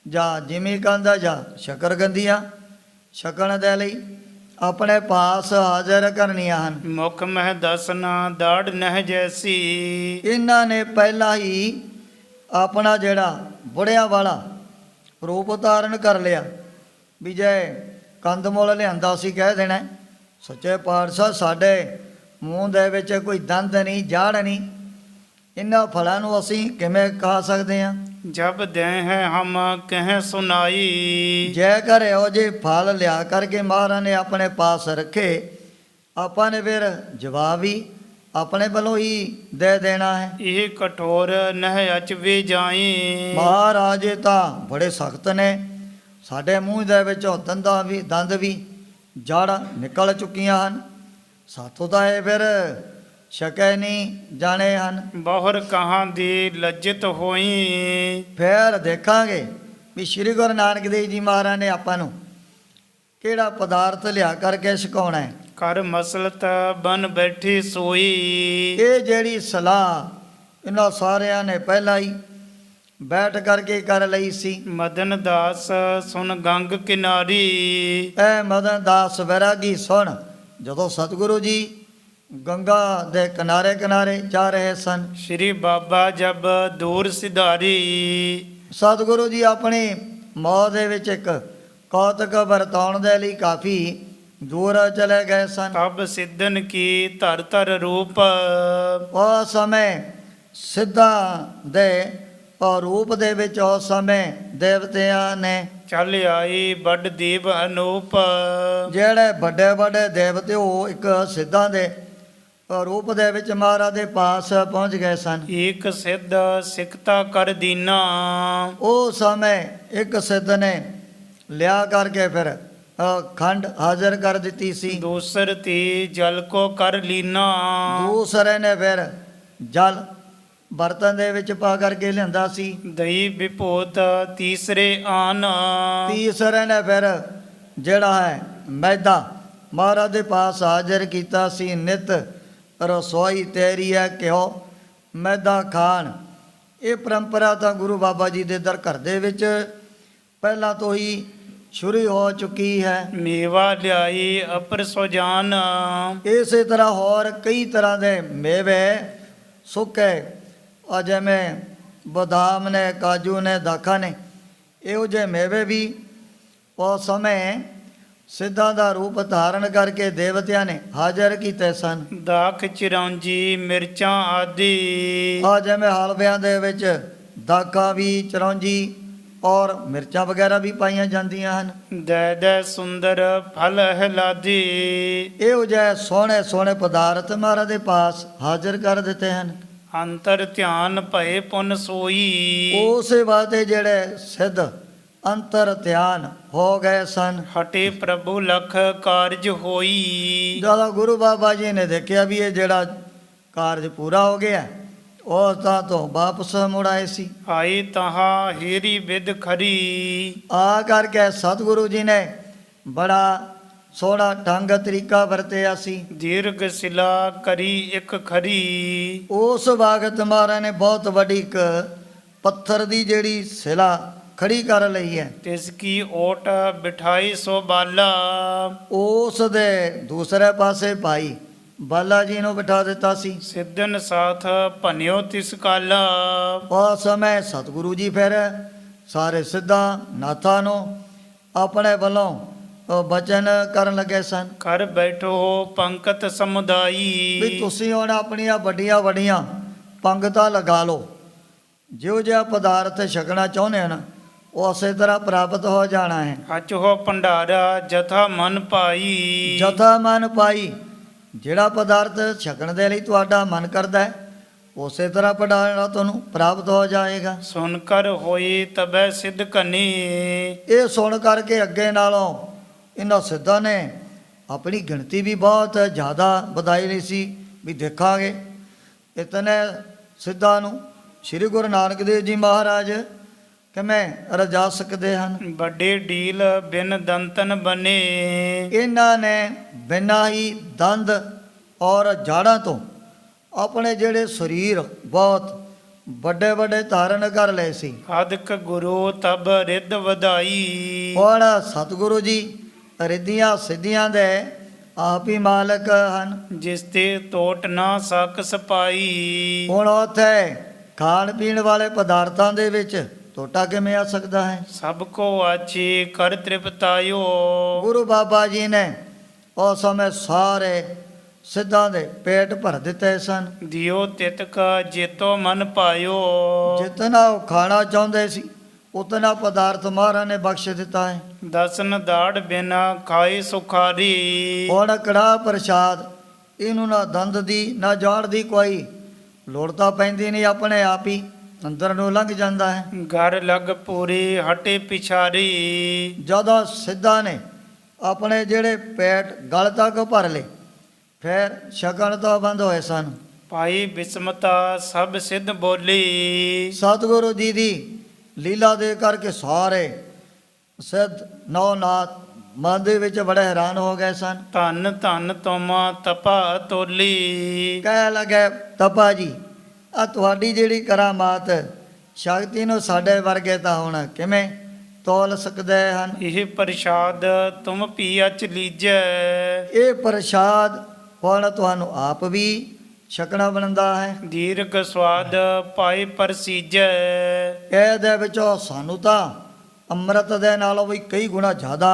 ਜਾਂ ਜਿਵੇਂ ਕਹਿੰਦਾ ਜਾਂ ਸ਼ਕਰਗੰਦੀਆਂ ਛਕਣ ਦੇ ਲਈ ਆਪਣੇ ਪਾਸ ਹਾਜ਼ਰ ਕਰਨੀਆਂ ਹਨ। ਮੁਖ ਮਹਿ ਦਸਨਾ ਦਾੜ ਨਹਿ ਜੈਸੀ। ਇਹਨਾਂ ਨੇ ਪਹਿਲਾਂ ਹੀ ਆਪਣਾ ਜਿਹੜਾ ਬੁੜਿਆਂ ਵਾਲਾ ਰੂਪ ਧਾਰਨ ਕਰ ਲਿਆ। ਵੀ ਜੇ ਕੰਦਮੁੱਲ ਲਿਆਂਦਾ ਸੀ ਕਹਿ ਦੇਣਾ ਸੱਚੇ ਪਾਤਸ਼ਾਹ ਸਾਡੇ ਮੂੰਹ ਦੇ ਵਿੱਚ ਕੋਈ ਦੰਦ ਨਹੀਂ, ਜਾੜ ਨਹੀਂ, ਇਹਨਾਂ ਫਲਾਂ ਨੂੰ ਅਸੀਂ ਕਿਵੇਂ ਖਾ ਸਕਦੇ ਹਾਂ। ਜਬ ਦੇ ਹੈ ਹਮ ਕਹਿ ਸੁਨਾਈ। ਜੈ ਕਰ ਇਹੋ ਜਿਹੇ ਫਲ ਲਿਆ ਕਰਕੇ ਮਹਾਰਾਜ ਨੇ ਆਪਣੇ ਪਾਸ ਰੱਖੇ, ਆਪਾਂ ਨੇ ਫਿਰ ਜਵਾਬ ਵੀ ਆਪਣੇ ਵੱਲੋਂ ਹੀ ਦੇ ਦੇਣਾ ਹੈ। ਇਹ ਕਠੋਰ ਨਹਿ ਅਚ ਵੇ ਜਾਈ। ਮਹਾਰਾਜ ਇਹ ਤਾਂ ਬੜੇ ਸਖਤ ਨੇ, ਸਾਡੇ ਮੂੰਹ ਦੇ ਵਿੱਚੋਂ ਦੰਦ ਵੀ ਜੜ ਨਿਕਲ ਚੁੱਕੀਆਂ ਹਨ, ਸਾਥੋਂ ਤਾਂ ਇਹ ਫਿਰ ਸ਼ਕੇ ਨਹੀਂ ਜਾਣੇ ਹਨ। ਬਹੁਰ ਕਹਾਂ ਦੀ ਲੱਜਤ ਹੋਈ। ਫਿਰ ਦੇਖਾਂਗੇ ਵੀ ਸ੍ਰੀ ਗੁਰੂ ਨਾਨਕ ਦੇਵ ਜੀ ਮਹਾਰਾਜ ਨੇ ਆਪਾਂ ਨੂੰ ਕਿਹੜਾ ਪਦਾਰਥ ਲਿਆ ਕਰਕੇ ਸਿਖਾਉਣਾ ਹੈ। ਕਰ ਮਸਲਤ ਬਨ ਬੈਠੀ ਸੋਈ। ਇਹ ਜਿਹੜੀ ਸਲਾਹ ਇਹਨਾਂ ਸਾਰਿਆਂ ਨੇ ਪਹਿਲਾਂ ਹੀ ਬੈਠ ਕਰਕੇ ਕਰ ਲਈ ਸੀ। ਮਦਨ ਦਾਸ ਸੁਨ ਗੰਗ ਕਿਨਾਰੀ। ਐ ਮਦਨ ਦਾਸ ਵੈਰਾਗੀ ਸੁਣ, ਜਦੋਂ ਸਤਿਗੁਰੂ ਜੀ ਗੰਗਾ ਦੇ ਕਿਨਾਰੇ ਕਿਨਾਰੇ ਜਾ ਰਹੇ ਸਨ, ਸ਼੍ਰੀ ਬਾਬਾ ਜਬ ਦੂਰ ਸਿਧਾਰੀ। ਸਤਿਗੁਰੂ ਜੀ ਆਪਣੀ ਮੌਤ ਦੇ ਵਿੱਚ ਇੱਕ ਕੌਤਕ ਵਰਤਾਉਣ ਦੇ ਲਈ ਕਾਫੀ ਦੂਰ ਚਲੇ ਗਏ ਸਨ। ਤਬ ਸਿੱਧਨ ਕੀ ਧਰ ਧਰ ਰੂਪ। ਉਸ ਸਮੇਂ ਸਿੱਧਾਂ ਦੇ ਰੂਪ ਦੇ ਵਿੱਚ ਉਸ ਸਮੇਂ ਦੇਵਤਿਆਂ ਨੇ ਚੱਲ ਆਈ ਵੱਡ ਦੀਪ ਅਨੂਪ। ਜਿਹੜੇ ਵੱਡੇ ਵੱਡੇ ਦੇਵਤੇ ਉਹ ਇੱਕ ਸਿੱਧਾਂ ਦੇ ਰੂਪ ਦੇ ਵਿੱਚ ਮਹਾਰਾਜ ਦੇ ਪਾਸ ਪਹੁੰਚ ਗਏ ਸਨ। ਏਕ ਸਿੱਧ ਸਿਕਤਾ ਕਰ ਦੀਨਾ। ਉਹ ਸਮੇਂ ਇੱਕ ਸਿੱਧ ਨੇ ਲਿਆ ਕਰਕੇ ਫਿਰ ਖੰਡ ਹਾਜ਼ਰ ਕਰ ਦਿੱਤੀ ਸੀ। ਦੂਸਰ ਤੀ ਜਲ ਕੋ ਕਰ ਲੀਨਾ। ਦੂਸਰੇ ਨੇ ਫਿਰ ਜਲ ਬਰਤਨ ਦੇ ਵਿੱਚ ਪਾ ਕਰਕੇ ਲਿਆਂਦਾ ਸੀ। ਦਈ ਵਿਭੂਤ ਤੀਸਰੇ ਆਨ। ਤੀਸਰੇ ਨੇ ਫਿਰ ਜਿਹੜਾ ਹੈ ਮੈਦਾ ਮਹਾਰਾਜ ਦੇ ਪਾਸ ਹਾਜ਼ਰ ਕੀਤਾ ਸੀ। ਨਿਤ ਰਸੋਈ ਤੇਰੀ ਹੈ ਘਿਓ ਮੈਦਾ ਖਾਣ। ਇਹ ਪਰੰਪਰਾ ਤਾਂ ਗੁਰੂ ਬਾਬਾ ਜੀ ਦੇ ਦਰ ਘਰ ਦੇ ਵਿੱਚ ਪਹਿਲਾਂ ਤੋਂ ਹੀ ਸ਼ੁਰੂ ਹੋ ਚੁੱਕੀ ਹੈ। ਮੇਵਾ ਲਿਆਈ ਅਪਰ ਸੁਜਾਨ। ਇਸੇ ਤਰ੍ਹਾਂ ਹੋਰ ਕਈ ਤਰ੍ਹਾਂ ਦੇ ਮੇਵੇ ਸੁੱਕੇ ਜਿਵੇਂ ਬਦਾਮ ਨੇ, ਕਾਜੂ ਨੇ, ਦਾਖਾ ਨੇ, ਇਹੋ ਜਿਹੇ ਮੇਵੇ ਵੀ ਉਸ ਸਮੇਂ ਸਿੱਧਾਂ ਦਾ ਰੂਪ ਧਾਰਨ ਕਰਕੇ ਦੇਵਤਿਆਂ ਨੇ ਹਾਜ਼ਰ ਕੀਤੇ ਸਨ। ਦਾਖ ਚਿਰੌਂਜੀ ਮਿਰਚਾਂ ਆਦਿ। ਜਿਵੇਂ ਹਲਵਿਆਂ ਦੇ ਵਿੱਚ ਦਾਖਾਂ ਵੀ, ਚਰੌਂਜੀ ਔਰ ਮਿਰਚਾਂ ਵਗੈਰਾ ਵੀ ਪਾਈਆਂ ਜਾਂਦੀਆਂ ਹਨ। ਦੈ ਦੈ ਸੁੰਦਰ ਫਲ ਹਲਾਦੀ। ਇਹੋ ਜਿਹੇ ਸੋਹਣੇ ਸੋਹਣੇ ਪਦਾਰਥ ਮਹਾਰਾਜ ਦੇ ਪਾਸ ਹਾਜ਼ਰ ਕਰ ਦਿੱਤੇ ਹਨ। ਅੰਤਰ ਧਿਆਨ ਭਏ ਪੁਨ ਸੋਈ। ਉਸੇ ਵਾਸਤੇ ਜਿਹੜੇ ਸਿੱਧ ਅੰਤਰ ਧਿਆਨ ਹੋ ਗਏ ਸਨ। ਹਟੇ ਪ੍ਰਭੂ ਲਖ ਕਾਰਜ ਹੋਈ। ਜਦੋਂ ਗੁਰੂ ਬਾਬਾ ਜੀ ਨੇ ਦੇਖਿਆ ਵੀ ਇਹ ਜਿਹੜਾ ਕਾਰਜ ਪੂਰਾ ਹੋ ਗਿਆ, ਉਹ ਤਾਂ ਤੋਂ ਵਾਪਸ ਮੁੜ ਆਏ ਸੀ। ਆਈ ਤਹਾ ਹੀਰੀ ਵਿਦ ਖਰੀ। ਆ ਕਰਕੇ ਸਤਿਗੁਰੂ ਜੀ ਨੇ ਬੜਾ ਸੋਹਣਾ ਢੰਗ ਤਰੀਕਾ ਵਰਤਿਆ ਸੀ। ਦੀਰਘ ਸਿਲਾ ਕਰੀ ਇੱਕ ਖਰੀ। ਉਸ ਵਕਤ ਮਹਾਰਾਜ ਨੇ ਬਹੁਤ ਵੱਡੀ ਇੱਕ ਪੱਥਰ ਦੀ ਜਿਹੜੀ ਸਿਲਾ ਖੜੀ ਕਰ ਲਈ ਹੈ। ਤਿਸ ਕੀ ਓਟ ਬਿਠਾਈ ਸੋ ਬਾਲਾ। ਉਸ ਦੇ ਦੂਸਰੇ ਪਾਸੇ ਭਾਈ ਬਾਲਾ ਜੀ ਨੂੰ ਬਿਠਾ ਦਿੱਤਾ ਸੀ। ਸਿੱਧਨ ਸਾਥ ਭਨਿਓ ਤਿਸ ਕਾਲਾ। ਉਸ ਸਮੇਂ ਸਤਿਗੁਰੂ ਜੀ ਫਿਰ ਸਾਰੇ ਸਿੱਧਾਂ ਨਾਥਾਂ ਨੂੰ ਆਪਣੇ ਵੱਲੋਂ ਬਚਨ ਕਰਨ ਲੱਗੇ ਸਨ। ਕਰ ਬੈਠੋ ਪੰਕਤ ਸਮੁਦਾਈ। ਵੀ ਤੁਸੀਂ ਹੁਣ ਆਪਣੀਆਂ ਵੱਡੀਆਂ ਵੱਡੀਆਂ ਪੰਗਤਾਂ ਲਗਾ ਲਓ। ਜਿਹੋ ਜਿਹਾ ਪਦਾਰਥ ਛਕਣਾ ਚਾਹੁੰਦੇ ਹਨ ਉਹ ਉਸੇ ਤਰ੍ਹਾਂ ਪ੍ਰਾਪਤ ਹੋ ਜਾਣਾ ਹੈ। ਅਚ ਹੋ ਭੰਡਾਰਾ ਜਥਾ ਮਨ ਪਾਈ। ਜਥਾ ਮਨ ਪਾਈ, ਜਿਹੜਾ ਪਦਾਰਥ ਛਕਣ ਦੇ ਲਈ ਤੁਹਾਡਾ ਮਨ ਕਰਦਾ ਹੈ ਉਸੇ ਤਰ੍ਹਾਂ ਭੰਡਾਰਾ ਤੁਹਾਨੂੰ ਪ੍ਰਾਪਤ ਹੋ ਜਾਏਗਾ। ਸੁਨ ਕਰ ਹੋਈ ਤਬੈ ਸਿੱਧ ਕਨੀ। ਇਹ ਸੁਣ ਕਰਕੇ ਅੱਗੇ ਨਾਲੋਂ ਇਹਨਾਂ ਸਿੱਧਾਂ ਨੇ ਆਪਣੀ ਗਿਣਤੀ ਵੀ ਬਹੁਤ ਜ਼ਿਆਦਾ ਵਧਾਈ ਲਈ ਸੀ। ਵੀ ਦੇਖਾਂਗੇ ਇਤਨੇ ਸਿੱਧਾਂ ਨੂੰ ਸ੍ਰੀ ਗੁਰੂ ਨਾਨਕ ਦੇਵ ਜੀ ਮਹਾਰਾਜ ਕਿਵੇਂ ਰਜਾ ਸਕਦੇ ਹਨ। ਵੱਡੇ ਢੀਲ ਬਿਨ ਦੰਤਨ ਬਨੇ। ਇਹਨਾਂ ਨੇ ਬਿਨਾਂ ਹੀ ਦੰਦ ਔਰ ਜਾੜਾਂ ਤੋਂ ਆਪਣੇ ਜਿਹੜੇ ਸਰੀਰ ਬਹੁਤ ਵੱਡੇ ਵੱਡੇ ਧਾਰਨ ਕਰ ਲਏ ਸੀ। ਅਦਕ ਗੁਰੂ ਤਬ ਰਿੱਧ ਵਧਾਈ। ਹੁਣ ਸਤਿਗੁਰੂ ਜੀ ਰਿੱਧੀਆਂ ਸਿੱਧੀਆਂ ਦੇ ਆਪ ਹੀ ਮਾਲਕ ਹਨ। ਜਿਸ ਤੇ ਟੋਟ ਨਾ ਸਕ ਸਪਾਈ। ਹੁਣ ਉੱਥੇ ਖਾਣ ਪੀਣ ਵਾਲੇ ਪਦਾਰਥਾਂ ਦੇ ਵਿੱਚ ਟੋਟਾ ਕਿਵੇਂ ਆ ਸਕਦਾ ਹੈ? ਸਭ ਕੋ ਆਛੀ ਕਰ ਤ੍ਰਿਪਤਾਇਓ। ਗੁਰੂ ਬਾਬਾ ਜੀ ਨੇ ਉਸ ਸਮੇਂ ਸਾਰੇ ਸਿੱਧਾਂ ਦੇ ਪੇਟ ਭਰ ਦਿੱਤੇ ਸਨ। ਦਿਓ ਤਿਤਕ ਜੇਤੋ ਮਨ ਪਾਇਓ। ਜਿਤਨਾ ਉਹ ਖਾਣਾ ਚਾਹੁੰਦੇ ਸੀ ਉਤਨਾ ਪਦਾਰਥ ਮਹਾਰਾਜ ਨੇ ਬਖਸ਼ ਦਿੱਤਾ ਹੈ। ਦਸਨ ਦਾੜ ਬਿਨਾ ਖਾਏ ਸੁਖਾਰੀ। ਹੁਣ ਕੜਾਹ ਪ੍ਰਸ਼ਾਦ ਇਹਨੂੰ ਨਾ ਦੰਦ ਦੀ ਨਾ ਜਾੜ ਦੀ ਕੋਈ ਲੋੜ ਤਾਂ ਪੈਂਦੀ ਨਹੀਂ, ਆਪਣੇ ਆਪ ਹੀ ਅੰਦਰ ਨੂੰ ਲੰਘ ਜਾਂਦਾ ਹੈ। ਘਰ ਲਗ ਪੂਰੀ ਹਟੇ ਪਿਛਾਰੀ। ਜਦੋਂ ਸਿੱਧਾ ਨੇ ਆਪਣੇ ਜਿਹੜੇ ਪੇਟ ਗਲ ਤੱਕ ਭਰ ਲਏ ਫਿਰ ਛਕਣ ਤੋਂ ਬੰਦ ਹੋਏ ਸਨ। ਭਾਈ ਬਿਸਮਤਾ ਸਭ ਸਿੱਧ ਬੋਲੀ। ਸਤਿਗੁਰੂ ਜੀ ਦੀ ਲੀਲਾ ਦੇ ਕਰਕੇ ਸਾਰੇ ਸਿੱਧ ਨੌਨਾਥ ਮਨ ਦੇ ਵਿੱਚ ਬੜੇ ਹੈਰਾਨ ਹੋ ਗਏ ਸਨ। ਧੰਨ ਧੰਨ ਤੁਮ ਤਪਾ ਤੋਲੀ। ਕਹਿ ਲਗੇ ਤਪਾ ਜੀ ਆ ਤੁਹਾਡੀ ਜਿਹੜੀ ਕਰਾਮਾਤ ਸ਼ਕਤੀ ਨੂੰ ਸਾਡੇ ਵਰਗੇ ਤਾਂ ਹੁਣ ਕਿਵੇਂ ਤੋਲ ਸਕਦੇ ਹਨ? ਇਹ ਪ੍ਰਸ਼ਾਦ ਤੁਮ ਪੀਅਚ ਲੀਜੈ। ਇਹ ਪ੍ਰਸ਼ਾਦ ਹੁਣ ਤੁਹਾਨੂੰ ਆਪ ਵੀ ਛਕਣਾ ਬਣਦਾ ਹੈ। ਦੀਰਘ ਸਵਾਦ ਪਾਏ ਪਰਸੀਜੈ। ਇਹਦੇ ਵਿੱਚੋਂ ਸਾਨੂੰ ਤਾਂ ਅੰਮ੍ਰਿਤ ਦੇ ਨਾਲੋਂ ਵੀ ਕਈ ਗੁਣਾ ਜ਼ਿਆਦਾ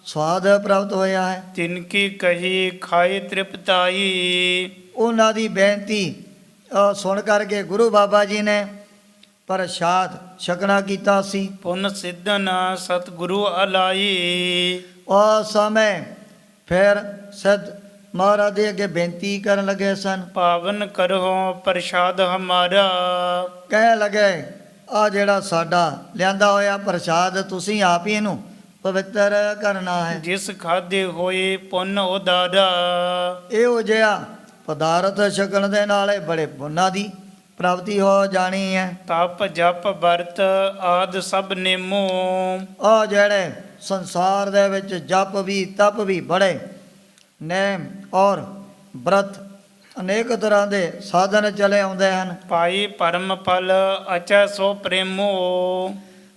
ਸਵਾਦ ਪ੍ਰਾਪਤ ਹੋਇਆ ਹੈ। ਤਿਨ ਕੀ ਕਹੀ ਖਾਏ ਤ੍ਰਿਪਤਾਈ। ਉਹਨਾਂ ਦੀ ਬੇਨਤੀ ਸੁਣ ਕਰਕੇ ਗੁਰੂ ਬਾਬਾ ਜੀ ਨੇ ਪ੍ਰਸ਼ਾਦ ਛਕਣਾ ਕੀਤਾ ਸੀ। ਪੁਨ ਸਿੱਧਨ ਸਤਿਗੁਰੂ ਅਲਾਈ। ਉਸ ਸਮੇਂ ਫਿਰ ਸਿੱਧ ਮਹਾਰਾਜ ਦੇ ਅੱਗੇ ਬੇਨਤੀ ਕਰਨ ਲੱਗੇ ਸਨ। ਪਾਵਨ ਕਰੋ ਪ੍ਰਸ਼ਾਦ ਹਮਾਰਾ। ਕਹਿ ਲਗੇ ਆ ਜਿਹੜਾ ਸਾਡਾ ਲਿਆਂਦਾ ਹੋਇਆ ਪ੍ਰਸ਼ਾਦ ਤੁਸੀਂ ਆਪ ਹੀ ਇਹਨੂੰ ਪਵਿੱਤਰ ਕਰਨਾ ਹੈ। ਜਿਸ ਖਾਦੇ ਹੋਏ ਪੁੰਨ ਉਦਾਰਾ। ਇਹੋ ਜਿਹਾ ਪਦਾਰਥ ਛਕਣ ਦੇ ਨਾਲ ਬੜੇ ਪੁੰਨਾਂ ਦੀ ਪ੍ਰਾਪਤੀ ਹੋ ਜਾਣੀ ਹੈ। ਤਪ ਜਪ ਵਰਤ ਆਦ ਸਭ ਨੇਮੋ। ਆ ਜਿਹੜੇ ਸੰਸਾਰ ਦੇ ਵਿੱਚ ਜਪ ਵੀ ਤਪ ਵੀ ਬੜੇ ਨੇਮ ਔਰ ਬ੍ਰਤ ਅਨੇਕ ਤਰ੍ਹਾਂ ਦੇ ਸਾਧਨ ਚਲੇ ਆਉਂਦੇ ਹਨ। ਪਾਈ ਪਰਮ ਫਲ ਅਚੈ ਸੋ ਪ੍ਰੇਮੋ।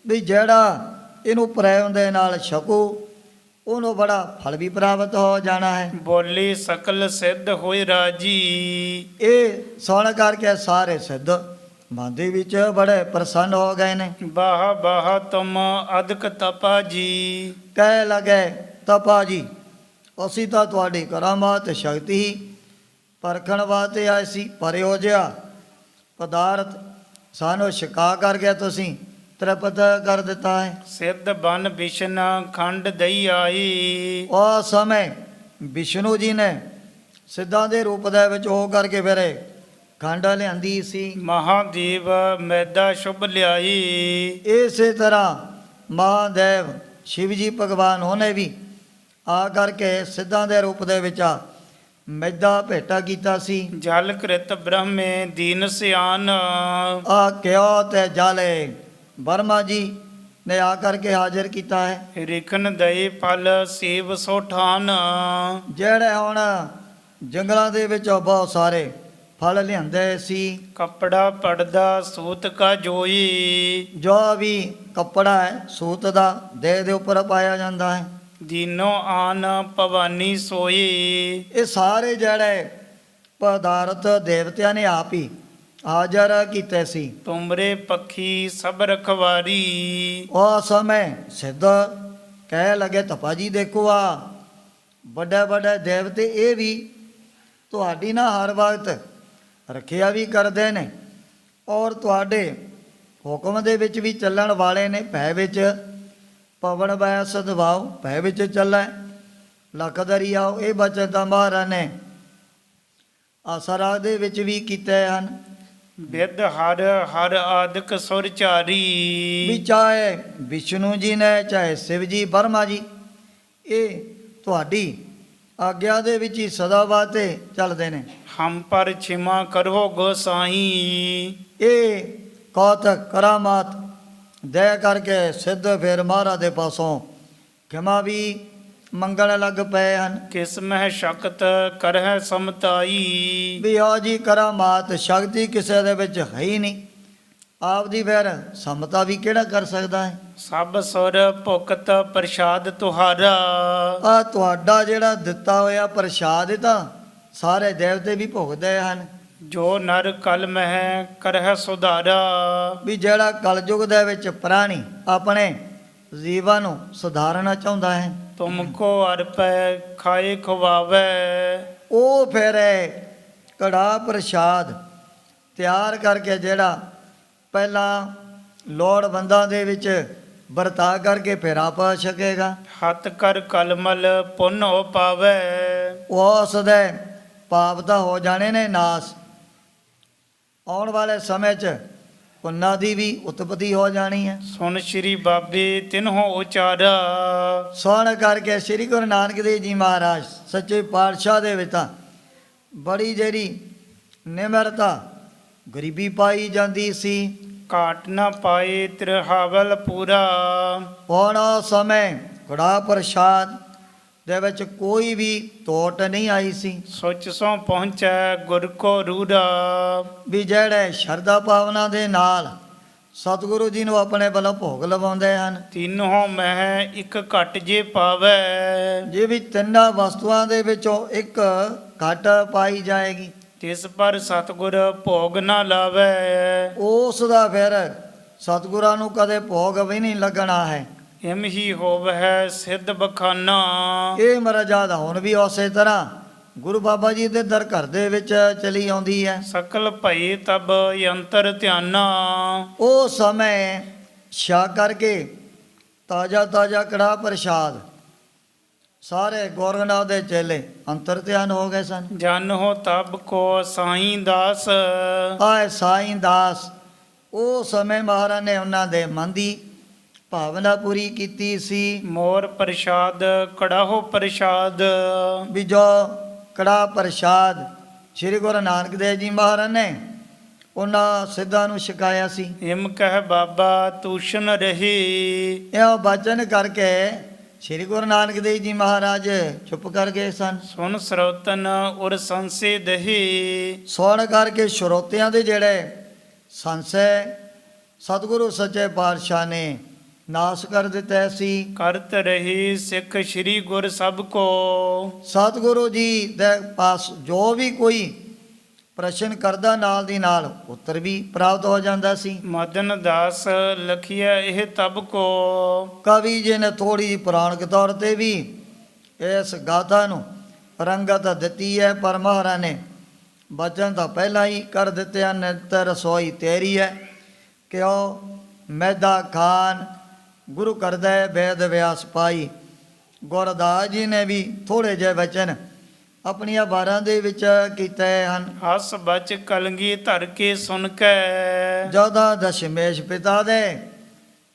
ਵੀ ਜਿਹੜਾ ਇਹਨੂੰ ਪ੍ਰੇਮ ਦੇ ਨਾਲ ਛਕੂ ਉਹਨੂੰ ਬੜਾ ਫਲ ਵੀ ਪ੍ਰਾਪਤ ਹੋ ਜਾਣਾ ਹੈ। ਬੋਲੀ ਸਕਲ ਸਿੱਧ ਹੋਏ ਰਾਜੀ। ਇਹ ਸੁਣ ਕਰਕੇ ਸਾਰੇ ਸਿੱਧ ਮਨ ਦੇ ਵਿੱਚ ਬੜੇ ਪ੍ਰਸੰਨ ਹੋ ਗਏ ਨੇ। ਬਾਹ ਬਾਹ ਤੁਮ ਅਦਕ ਤਪਾ ਜੀ। ਕਹਿ ਲਗੇ ਤਪਾ ਜੀ ਅਸੀਂ ਤਾਂ ਤੁਹਾਡੀ ਕਰਾਮਾਤ ਸ਼ਕਤੀ ਹੀ ਪਰਖਣ ਵਾਸਤੇ ਆਏ ਸੀ, ਪਰ ਇਹੋ ਜਿਹਾ ਪਦਾਰਥ ਸਾਨੂੰ ਛਕਾ ਕਰਕੇ ਤੁਸੀਂ ਤ੍ਰਿਪਤ ਕਰ ਦਿੱਤਾ ਹੈ। ਸਿੱਧ ਬਨ ਬਿਸ਼ਨ ਖੰਡ ਦਈ ਆਈ। ਉਸ ਸਮੇਂ ਵਿਸ਼ਨੂੰ ਜੀ ਨੇ ਸਿੱਧਾਂ ਦੇ ਰੂਪ ਦੇ ਵਿੱਚ ਹੋ ਕਰਕੇ ਫਿਰ ਖੰਡ ਲਿਆਂਦੀ ਸੀ। ਮਹਾਦੇਵ ਮੈਦਾ ਸ਼ੁਭ ਲਿਆਈ। ਇਸੇ ਤਰ੍ਹਾਂ ਮਹਾਦੇਵ ਸ਼ਿਵ ਜੀ ਭਗਵਾਨ ਉਹਨੇ ਵੀ ਆ ਕਰਕੇ ਸਿੱਧਾਂ ਦੇ ਰੂਪ ਦੇ ਵਿੱਚ ਮੈਦਾ ਭੇਟਾ ਕੀਤਾ ਸੀ। ਜਲ ਕ੍ਰਿਤ ਬ੍ਰਹਮੇ ਦੀਨ ਸਿਆਨ। ਆ ਕਿਉ ਤੇ ਜਾਲੇ ਬਰਮਾ ਜੀ ਨੇ ਆ ਕਰਕੇ ਹਾਜ਼ਰ ਕੀਤਾ ਹੈ। ਰਿਖਨ ਦਏ ਫਲ ਸੇਵ ਸੋਠਾਨ। ਜਿਹੜੇ ਹੁਣ ਜੰਗਲਾਂ ਦੇ ਵਿੱਚ ਬਹੁਤ ਸਾਰੇ ਫਲ ਲਿਆਂਦੇ ਸੀ। ਕਪੜਾ ਪੜਦਾ ਸੂਤ ਕਾ ਜੋਈ। ਜੋ ਵੀ ਕੱਪੜਾ ਹੈ ਸੂਤ ਦਾ ਦੇਹ ਦੇ ਉੱਪਰ ਪਾਇਆ ਜਾਂਦਾ ਹੈ। ਦੀਨੋ ਆਨ ਭਵਾਨੀ ਸੋਈ। ਇਹ ਸਾਰੇ ਜਿਹੜੇ ਪਦਾਰਥ ਦੇਵਤਿਆਂ ਨੇ ਆਪ ਹੀ ਹਾਜ਼ਰ ਕੀਤੇ ਸੀ। ਤੁਮਰੇ ਪੱਖੀ ਸਭ ਰਖਵਾਰੀ। ਉਸ ਸਮੇਂ ਸਿੱਧ ਕਹਿ ਲਗੇ ਤਪਾ ਜੀ ਦੇਖੋ ਆ ਵੱਡੇ ਵੱਡੇ ਦੇਵਤੇ ਇਹ ਵੀ ਤੁਹਾਡੀ ਨਾ ਹਰ ਵਕਤ ਰੱਖਿਆ ਵੀ ਕਰਦੇ ਨੇ ਔਰ ਤੁਹਾਡੇ ਹੁਕਮ ਦੇ ਵਿੱਚ ਵੀ ਚੱਲਣ ਵਾਲੇ ਨੇ। ਭੈ ਵਿੱਚ ਪਵਨ ਵੈ ਸਦਵਾਓ ਭੈ ਵਿੱਚ ਚੱਲੈ ਲਖ ਦਰਿਆਓ। ਇਹ ਬਚਨ ਤਾਂ ਮਹਾਰਾਜ ਨੇ ਆਸਰਾ ਦੇ ਵਿੱਚ ਵੀ ਕੀਤੇ ਹਨ। ਵਿਦ ਹਰ ਹਰ ਆਦਿਕ ਸੁਰ ਚਾਰੀ। ਵੀ ਚਾਹੇ ਵਿਸ਼ਨੂੰ ਜੀ ਨੇ ਚਾਹੇ ਸ਼ਿਵ ਜੀ ਬਰਮਾ ਜੀ ਇਹ ਤੁਹਾਡੀ ਆਗਿਆ ਦੇ ਵਿੱਚ ਹੀ ਸਦਾ ਵਾਸਤੇ ਚੱਲਦੇ ਨੇ। ਹਮ ਪਰ ਛਿਮਾ ਕਰੋ ਗੋਸਾਈ। ਇਹ ਕੌਤਕ ਕਰਾਮਾਤ ਦੇ ਕਰਕੇ ਸਿੱਧ ਫਿਰ ਮਹਾਰਾਜ ਦੇ ਪਾਸੋਂ ਖਿਮਾ ਵੀ ਮੰਗਣ ਲੱਗ ਪਏ ਹਨ। ਕਿਸ ਮਹਿ ਸ਼ਕਤ ਕਰਹਿ ਸਮਤਾਈ। ਵੀ ਆ ਜੀ ਕਰਾਮਾਤ ਸ਼ਕਤੀ ਕਿਸੇ ਦੇ ਵਿੱਚ ਹੈ ਹੀ ਨਹੀਂ। ਆਪ ਦੀ ਫਿਰ ਸਮਤਾ ਵੀ ਕਿਹੜਾ ਕਰ ਸਕਦਾ ਹੈ। ਸਭ ਸੁਰ ਭੁਗਤ ਪ੍ਰਸਾਦ ਤੁਹਾਰਾ। ਆ ਤੁਹਾਡਾ ਜਿਹੜਾ ਦਿੱਤਾ ਹੋਇਆ ਪ੍ਰਸ਼ਾਦ ਇਹ ਤਾਂ ਸਾਰੇ ਦੇਵਤੇ ਵੀ ਭੁਗਦੇ ਹਨ। ਜੋ ਨਰ ਕਲ ਮਹਿ ਕਰਹਿ ਸੁਧਾਰਾ। ਵੀ ਜਿਹੜਾ ਕਲਯੁਗ ਦੇ ਵਿੱਚ ਪ੍ਰਾਣੀ ਆਪਣੇ ਜੀਵਨ ਨੂੰ ਸੁਧਾਰਨਾ ਚਾਹੁੰਦਾ ਹੈ, ਤੁਮਕੋ ਅਰਪੈ ਖਾਏ ਖਵਾਵੇ। ਉਹ ਫਿਰ ਕੜਾ ਪ੍ਰਸ਼ਾਦ ਤਿਆਰ ਕਰਕੇ ਜਿਹੜਾ ਪਹਿਲਾਂ ਲੋੜਵੰਦਾਂ ਦੇ ਵਿੱਚ ਵਰਤਾ ਕਰਕੇ ਫਿਰ ਆਪ ਛਕੇਗਾ। ਹੱਥ ਕਰ ਕਲਮਲ ਪੁੰਨ ਹੋ ਪਾਵੇ। ਉਸ ਦੇ ਪਾਪ ਤਾਂ ਹੋ ਜਾਣੇ ਨੇ ਨਾਸ, ਆਉਣ ਵਾਲੇ ਸਮੇਂ 'ਚ ਪੁੰਨਾਂ ਦੀ ਵੀ ਉਤਪਤੀ ਹੋ ਜਾਣੀ ਹੈ। ਸੁਨ ਸ਼੍ਰੀ ਬਾਬੇ ਤਿਨਹੁ ਉਚਾਰਾ। ਸੁਣ ਕਰਕੇ ਸ੍ਰੀ ਗੁਰੂ ਨਾਨਕ ਦੇਵ ਜੀ ਮਹਾਰਾਜ ਸੱਚੇ ਪਾਤਸ਼ਾਹ ਦੇ ਵਿੱਚ ਤਾਂ ਬੜੀ ਜਿਹੜੀ ਨਿਮਰਤਾ ਗਰੀਬੀ ਪਾਈ ਜਾਂਦੀ ਸੀ। ਘਾਟ ਨਾ ਪਾਏ ਤ੍ਰਿਹਾਵਲ ਪੂਰਾ। ਹੁਣ ਉਹ ਸਮੇਂ ਕੜਾ ਪ੍ਰਸ਼ਾਦ ਦੇ ਵਿੱਚ ਕੋਈ ਵੀ ਤੋਟ ਨਹੀਂ ਆਈ ਸੀ। ਸੁਚ ਸੋ ਪਹੁੰਚੈ ਗੁਰ ਕੋ ਰੂੜਾ। ਵੀ ਜਿਹੜੇ ਸ਼ਰਧਾ ਭਾਵਨਾ ਦੇ ਨਾਲ ਸਤਿਗੁਰੂ ਜੀ ਨੂੰ ਆਪਣੇ ਵੱਲੋਂ ਭੋਗ ਲਵਾਉਂਦੇ ਹਨ, ਤਿਨਹੁ ਮਹਿ ਇੱਕ ਘਟ ਜੇ ਪਾਵੇ। ਜੇ ਵੀ ਤਿੰਨਾਂ ਵਸਤੂਆਂ ਦੇ ਵਿੱਚੋਂ ਇੱਕ ਘਟ ਪਾਈ ਜਾਏਗੀ, ਤਿਸ ਪਰ ਸਤਿਗੁਰ ਭੋਗ ਨਾ ਲਾਵੇ। ਉਸ ਦਾ ਫਿਰ ਸਤਿਗੁਰਾਂ ਨੂੰ ਕਦੇ ਭੋਗ ਵੀ ਨਹੀਂ ਲੱਗਣਾ ਹੈ। ਇਮ ਹੀ ਹੋਵੈ ਸਿੱਧ ਬਖਾਨਾ। ਇਹ ਮਰਜ਼ਾਦਾ ਹੁਣ ਵੀ ਉਸੇ ਤਰ੍ਹਾਂ ਗੁਰੂ ਬਾਬਾ ਜੀ ਦੇ ਦਰ ਘਰ ਦੇ ਵਿੱਚ ਚਲੀ ਆਉਂਦੀ ਹੈ। ਸਕਲ ਭਈ ਤਬ ਯੰਤਰ ਧਿਆਨਾ। ਉਹ ਸਮੇਂ ਛਾ ਕਰਕੇ ਤਾਜ਼ਾ ਤਾਜ਼ਾ ਕੜਾ ਪ੍ਰਸ਼ਾਦ ਸਾਰੇ ਗੋਰਖਨਾਥ ਦੇ ਚੇਲੇ ਅੰਤਰ ਧਿਆਨ ਹੋ ਗਏ ਸਨ। ਜਨ ਹੋ ਤਬ ਕੋ ਸਾਈਂ ਦਾਸ। ਆਏ ਸਾਈਂ ਦਾਸ, ਉਹ ਸਮੇਂ ਮਹਾਰਾਜ ਨੇ ਉਹਨਾਂ ਦੇ ਮਨ ਦੀ ਭਾਵਨਾ ਪੂਰੀ ਕੀਤੀ ਸੀ। ਮੋਰ ਪ੍ਰਸਾਦ ਕੜਾਹੋ ਪ੍ਰਸਾਦ। ਵੀ ਜੋ ਕੜਾ ਪ੍ਰਸ਼ਾਦ ਸ੍ਰੀ ਗੁਰੂ ਨਾਨਕ ਦੇਵ ਜੀ ਮਹਾਰਾਜ ਨੇ ਉਹਨਾਂ ਸਿੱਧਾਂ ਨੂੰ ਛਕਾਇਆ ਸੀ। ਹਿਮ ਕਹਿ ਬਾਬਾ ਤੂਸ਼ਨ ਰਹੀ। ਇਹ ਬਚਨ ਕਰਕੇ ਸ੍ਰੀ ਗੁਰੂ ਨਾਨਕ ਦੇਵ ਜੀ ਮਹਾਰਾਜ ਚੁੱਪ ਕਰ ਗਏ ਸਨ। ਸੁਨ ਸਰੋਤਨ ਉਰ ਸੰਸੇ ਦਹੀ। ਸੁਣ ਕਰਕੇ ਸਰੋਤਿਆਂ ਦੇ ਜਿਹੜੇ ਸੰਸ਼ੈ ਸਤਿਗੁਰੂ ਸੱਚੇ ਪਾਤਸ਼ਾਹ ਨੇ ਨਾਸ਼ ਕਰ ਦਿੱਤਾ ਸੀ। ਕਰਤ ਰਹੀ ਸਿੱਖ ਸ੍ਰੀ ਗੁਰ ਸਭ ਕੋ। ਸਤਿਗੁਰੂ ਜੀ ਦੇ ਪਾਸ ਜੋ ਵੀ ਕੋਈ ਪ੍ਰਸ਼ਨ ਕਰਦਾ ਨਾਲ ਦੀ ਨਾਲ ਉੱਤਰ ਵੀ ਪ੍ਰਾਪਤ ਹੋ ਜਾਂਦਾ ਸੀ। ਮਦਨ ਦਾਸ ਲਖਿਆ ਇਹ ਤਬ ਕੋ। ਕਵੀ ਜੀ ਨੇ ਥੋੜੀ ਜਿਹੀ ਪੁਰਾਣਕ ਤੌਰ ਤੇ ਵੀ ਇਸ ਗਾਥਾ ਨੂੰ ਰੰਗਤ ਦਿੱਤੀ ਹੈ, ਪਰ ਮਹਾਰਾਜ ਨੇ ਬਚਨ ਤਾਂ ਪਹਿਲਾਂ ਹੀ ਕਰ ਦਿੱਤੇ ਹਨ। ਨਿਤ ਰਸੋਈ ਤੇਰੀ ਹੈ, ਕਿਉਂ ਮੈਦਾ ਖਾਨ ਗੁਰੂ ਕਰਦਾ ਹੈ ਵੇਦ ਵਿਆਸ ਪਾਈ। ਗੁਰਦਾਸ ਜੀ ਨੇ ਵੀ ਥੋੜੇ ਜਿਹੇ ਵਚਨ ਆਪਣੀਆਂ ਵਾਰਾਂ ਦੇ ਵਿੱਚ ਕੀਤੇ ਹਨ। ਹਸ ਬਚ ਕਲਗੀ ਧਰ ਕੇ ਸੁਨ ਕੇ। ਜਦੋਂ ਦਸ਼ਮੇਸ਼ ਪਿਤਾ ਦੇ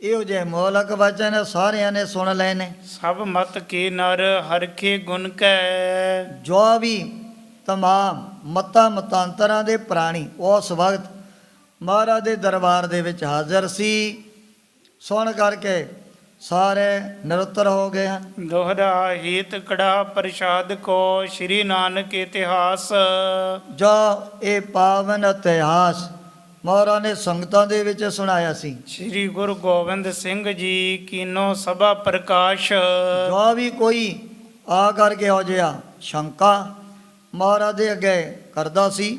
ਇਹੋ ਜਿਹੇ ਮੋਲਕ ਵਚਨ ਸਾਰਿਆਂ ਨੇ ਸੁਣ ਲਏ ਨੇ। ਸਭ ਮਤ ਕੇ ਨਰ ਹਰਖੇ ਗੁਣ ਕੈ। ਜੋ ਵੀ ਤਮਾਮ ਮਤਾਂ ਮਤਾਂਤਰਾਂ ਦੇ ਪ੍ਰਾਣੀ ਉਸ ਵਕਤ ਮਹਾਰਾਜ ਦੇ ਦਰਬਾਰ ਦੇ ਵਿੱਚ ਹਾਜ਼ਰ ਸੀ। ਸੁਣ ਕਰਕੇ ਸਾਰੇ ਨਿਰੁੱਤਰ ਹੋ ਗਏ ਹਨ। ਦੋਹਰਾ ਹੀਤ ਕੜਾ ਪ੍ਰਸਾਦ ਕੋ ਸ਼੍ਰੀ ਨਾਨਕ ਇਤਿਹਾਸ। ਜੋ ਇਹ ਪਾਵਨ ਇਤਿਹਾਸ ਮਹਾਰਾਜ ਨੇ ਸੰਗਤਾਂ ਦੇ ਵਿੱਚ ਸੁਣਾਇਆ ਸੀ। ਸ਼੍ਰੀ ਗੁਰੂ ਗੋਬਿੰਦ ਸਿੰਘ ਜੀ ਕੀਨੋ ਸਭਾ ਪ੍ਰਕਾਸ਼। ਜੋ ਵੀ ਕੋਈ ਆ ਕਰਕੇ ਹੋ ਜਿਆ ਸ਼ੰਕਾ ਮਹਾਰਾਜ ਦੇ ਅੱਗੇ ਕਰਦਾ ਸੀ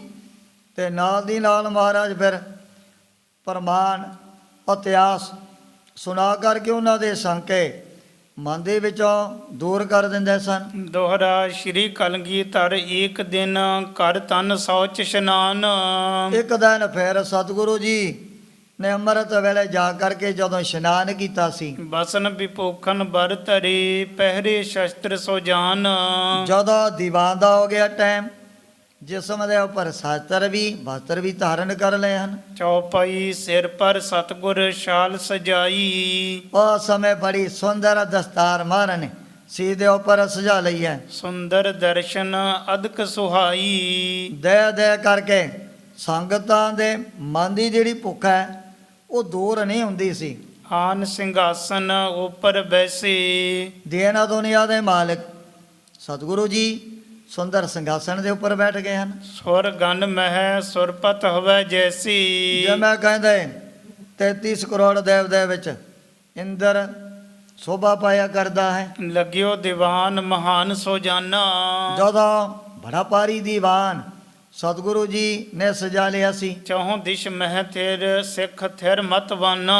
ਤੇ ਨਾਲ ਦੀ ਨਾਲ ਮਹਾਰਾਜ ਫਿਰ ਪ੍ਰਮਾਣ ਇਤਿਹਾਸ ਸੁਣਾ ਕਰਕੇ ਉਹਨਾਂ ਦੇ ਸ਼ੰਕੇ ਮਨ ਦੇ ਵਿੱਚੋਂ ਦੂਰ ਕਰ ਦਿੰਦੇ ਸਨ। ਦੋਹਰਾ ਸ਼੍ਰੀ ਕਲਗੀਧਰ ਏਕ ਦਿਨ ਕਰ ਤਨ ਸੌਚ ਇਸ਼ਨਾਨ। ਇੱਕ ਦਿਨ ਫਿਰ ਸਤਿਗੁਰੂ ਜੀ ਨੇ ਅੰਮ੍ਰਿਤ ਵੇਲੇ ਜਾ ਕਰਕੇ ਜਦੋਂ ਇਸ਼ਨਾਨ ਕੀਤਾ ਸੀ, ਬਸਨ ਵਿਪੋਖਨ ਬਰ ਧਰੇ ਪਹਿਰੇ ਸ਼ਸਤਰ ਸੋ ਜਾਨ। ਜਦੋਂ ਦੀਵਾਨ ਦਾ ਹੋ ਗਿਆ ਟਾਈਮ, ਜਿਸਮ ਦੇ ਉੱਪਰ ਸ਼ਸਤਰ ਵੀ ਬਸਤਰ ਵੀ ਧਾਰਨ ਕਰ ਲਏ ਹਨ। ਚੌਪਈ ਸਿਰ ਪਰ ਸਤਗੁਰ ਸ਼ਾਲ ਸਜਾਈ। ਉਹ ਸਮੇਂ ਬੜੀ ਸੁੰਦਰ ਦਸਤਾਰ ਮਹਾਰਾਜ ਨੇ ਸੀਰ ਦੇ ਉੱਪਰ ਸਜਾ ਲਈ ਹੈ। ਸੁੰਦਰ ਦਰਸ਼ਨ ਅਦਕ ਸੁਹਾਈ। ਦੇ ਦੇ ਕਰਕੇ ਸੰਗਤਾਂ ਦੇ ਮਨ ਦੀ ਜਿਹੜੀ ਭੁੱਖ ਹੈ ਉਹ ਦੂਰ ਨਹੀਂ ਹੁੰਦੀ ਸੀ। ਆਨ ਸਿੰਘਾਸਨ ਉੱਪਰ ਬੈਸੇ। ਦੇਣਾ ਦੁਨੀਆ ਦੇ ਮਾਲਕ ਸਤਿਗੁਰੂ ਜੀ ਸੁੰਦਰ ਸਿੰਘਾਸਨ ਦੇ ਉੱਪਰ ਬੈਠ ਗਏ ਹਨ। ਸੁਰ ਗਨ ਮਹਿ ਸੁਰਪਤ ਹੋਵੇ ਜੈਸੀ। ਜੇ ਮੈਂ ਕਹਿੰਦੇ 33 ਕਰੋੜ ਦੇਵ ਦੇ ਵਿੱਚ ਇੰਦਰ ਸ਼ੋਭਾ ਪਾਇਆ ਕਰਦਾ ਹੈ। ਲਗਿਓ ਦੀਵਾਨ ਮਹਾਨ ਸੋ ਜਾਨਾ। ਜਦੋਂ ਬੜਾ ਭਾਰੀ ਦੀਵਾਨ ਸਤਿਗੁਰੂ ਜੀ ਨੇ ਸਜਾ ਲਿਆ ਸੀ। ਚਹੁ ਦਿਸ਼ ਮਹਿ ਤੇਰ ਸਿੱਖ ਥਿਰ ਮਤਵਾਨਾ।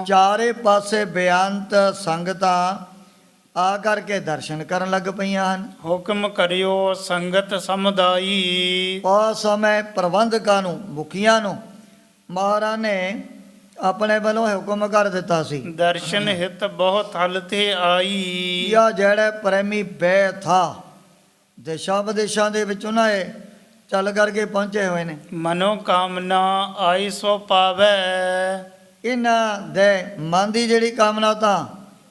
ਚਾਰੇ ਪਾਸੇ ਬੇਅੰਤ ਸੰਗਤਾਂ ਆ ਕਰਕੇ ਦਰਸ਼ਨ ਕਰਨ ਲੱਗ ਪਈਆਂ ਹਨ। ਹੁਕਮ ਕਰਿਓ ਸੰਗਤ ਸਮੁਦਾਈ। ਉਸ ਸਮੇਂ ਪ੍ਰਬੰਧਕਾਂ ਨੂੰ, ਮੁਖੀਆਂ ਨੂੰ ਮਹਾਰਾਜ ਨੇ ਆਪਣੇ ਵੱਲੋਂ ਹੁਕਮ ਕਰ ਦਿੱਤਾ ਸੀ। ਦਰਸ਼ਨ ਹਿਤ ਬਹੁਤ ਹਲ ਤੇ ਆਈ। ਜਾਂ ਜਿਹੜੇ ਪ੍ਰੇਮੀ ਬੇਥਾ ਦੇਸ਼ਾਂ ਵਿਦੇਸ਼ਾਂ ਦੇ ਵਿੱਚ ਉਹਨਾਂ ਇਹ ਚੱਲ ਕਰਕੇ ਪਹੁੰਚੇ ਹੋਏ ਨੇ, ਮਨੋ ਕਾਮਨਾ ਆਈ ਸੋ ਪਾਵੈ। ਇਹਨਾਂ ਦੇ ਮਨ ਦੀ ਜਿਹੜੀ ਕਾਮਨਾ ਤਾਂ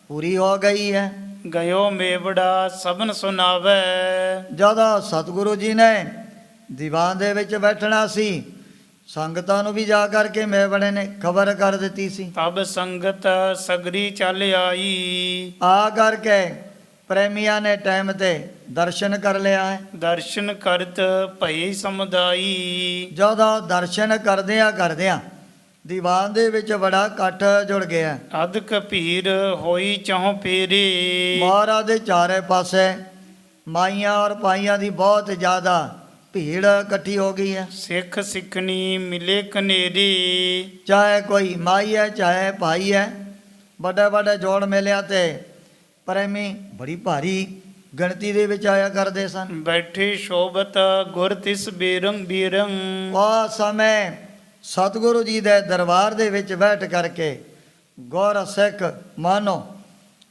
ਪੂਰੀ ਹੋ ਗਈ ਹੈ। ਗਇਓ ਮੇਵੜਾ ਸਭਨ ਸੁਨਾਵੈ। ਜਦੋਂ ਸਤਿਗੁਰੂ ਜੀ ਨੇ ਦੀਵਾਨ ਦੇ ਵਿੱਚ ਬੈਠਣਾ ਸੀ, ਸੰਗਤਾਂ ਨੂੰ ਵੀ ਜਾ ਕਰਕੇ ਮੇਵੜੇ ਨੇ ਖਬਰ ਕਰ ਦਿੱਤੀ ਸੀ। ਤਬ ਸੰਗਤ ਸਗਰੀ ਚੱਲ ਆਈ। ਆ ਕਰਕੇ ਪ੍ਰੇਮੀਆਂ ਨੇ ਟਾਈਮ ਤੇ ਦਰਸ਼ਨ ਕਰ ਲਿਆ ਹੈ। ਦਰਸ਼ਨ ਕਰਤ ਭਈ ਸਮੁਦਾਈ। ਜਦੋਂ ਦਰਸ਼ਨ ਕਰਦਿਆਂ ਦੀਵਾਨ ਦੇ ਵਿੱਚ ਬੜਾ ਇਕੱਠ ਜੁੜ ਗਿਆ। ਅਧਿਕ ਭੀੜ ਹੋਈ ਚਹੁ ਫੇਰੇ। ਮਹਾਰਾਜ ਦੇ ਚਾਰੇ ਪਾਸੇ ਮਾਈਆਂ ਔਰ ਪਾਈਆਂ ਦੀ ਬਹੁਤ ਜ਼ਿਆਦਾ ਭੀੜ ਇਕੱਠੀ ਹੋ ਗਈ ਹੈ। ਸਿੱਖ ਸਿੱਖਣੀ ਮਿਲੇ ਕਨੇਰੇ। ਚਾਹੇ ਕੋਈ ਮਾਈ ਹੈ, ਚਾਹੇ ਭਾਈ ਹੈ, ਵੱਡੇ ਵੱਡੇ ਜੋੜ ਮੇਲਿਆਂ ਤੇ ਪ੍ਰੇਮੀ ਬੜੀ ਭਾਰੀ ਗਿਣਤੀ ਦੇ ਵਿੱਚ ਆਇਆ ਕਰਦੇ ਸਨ। ਬੈਠੇ ਸ਼ੋਭਤ ਗੁਰ ਤਿਸ ਬੇਰੰਗ ਬੇਰੰਗ। ਉਸ ਸਮੇਂ ਸਤਿਗੁਰੂ ਜੀ ਦੇ ਦਰਬਾਰ ਦੇ ਵਿੱਚ ਬੈਠ ਕਰਕੇ ਗੁਰ ਸਿੱਖ ਮਾਨੋ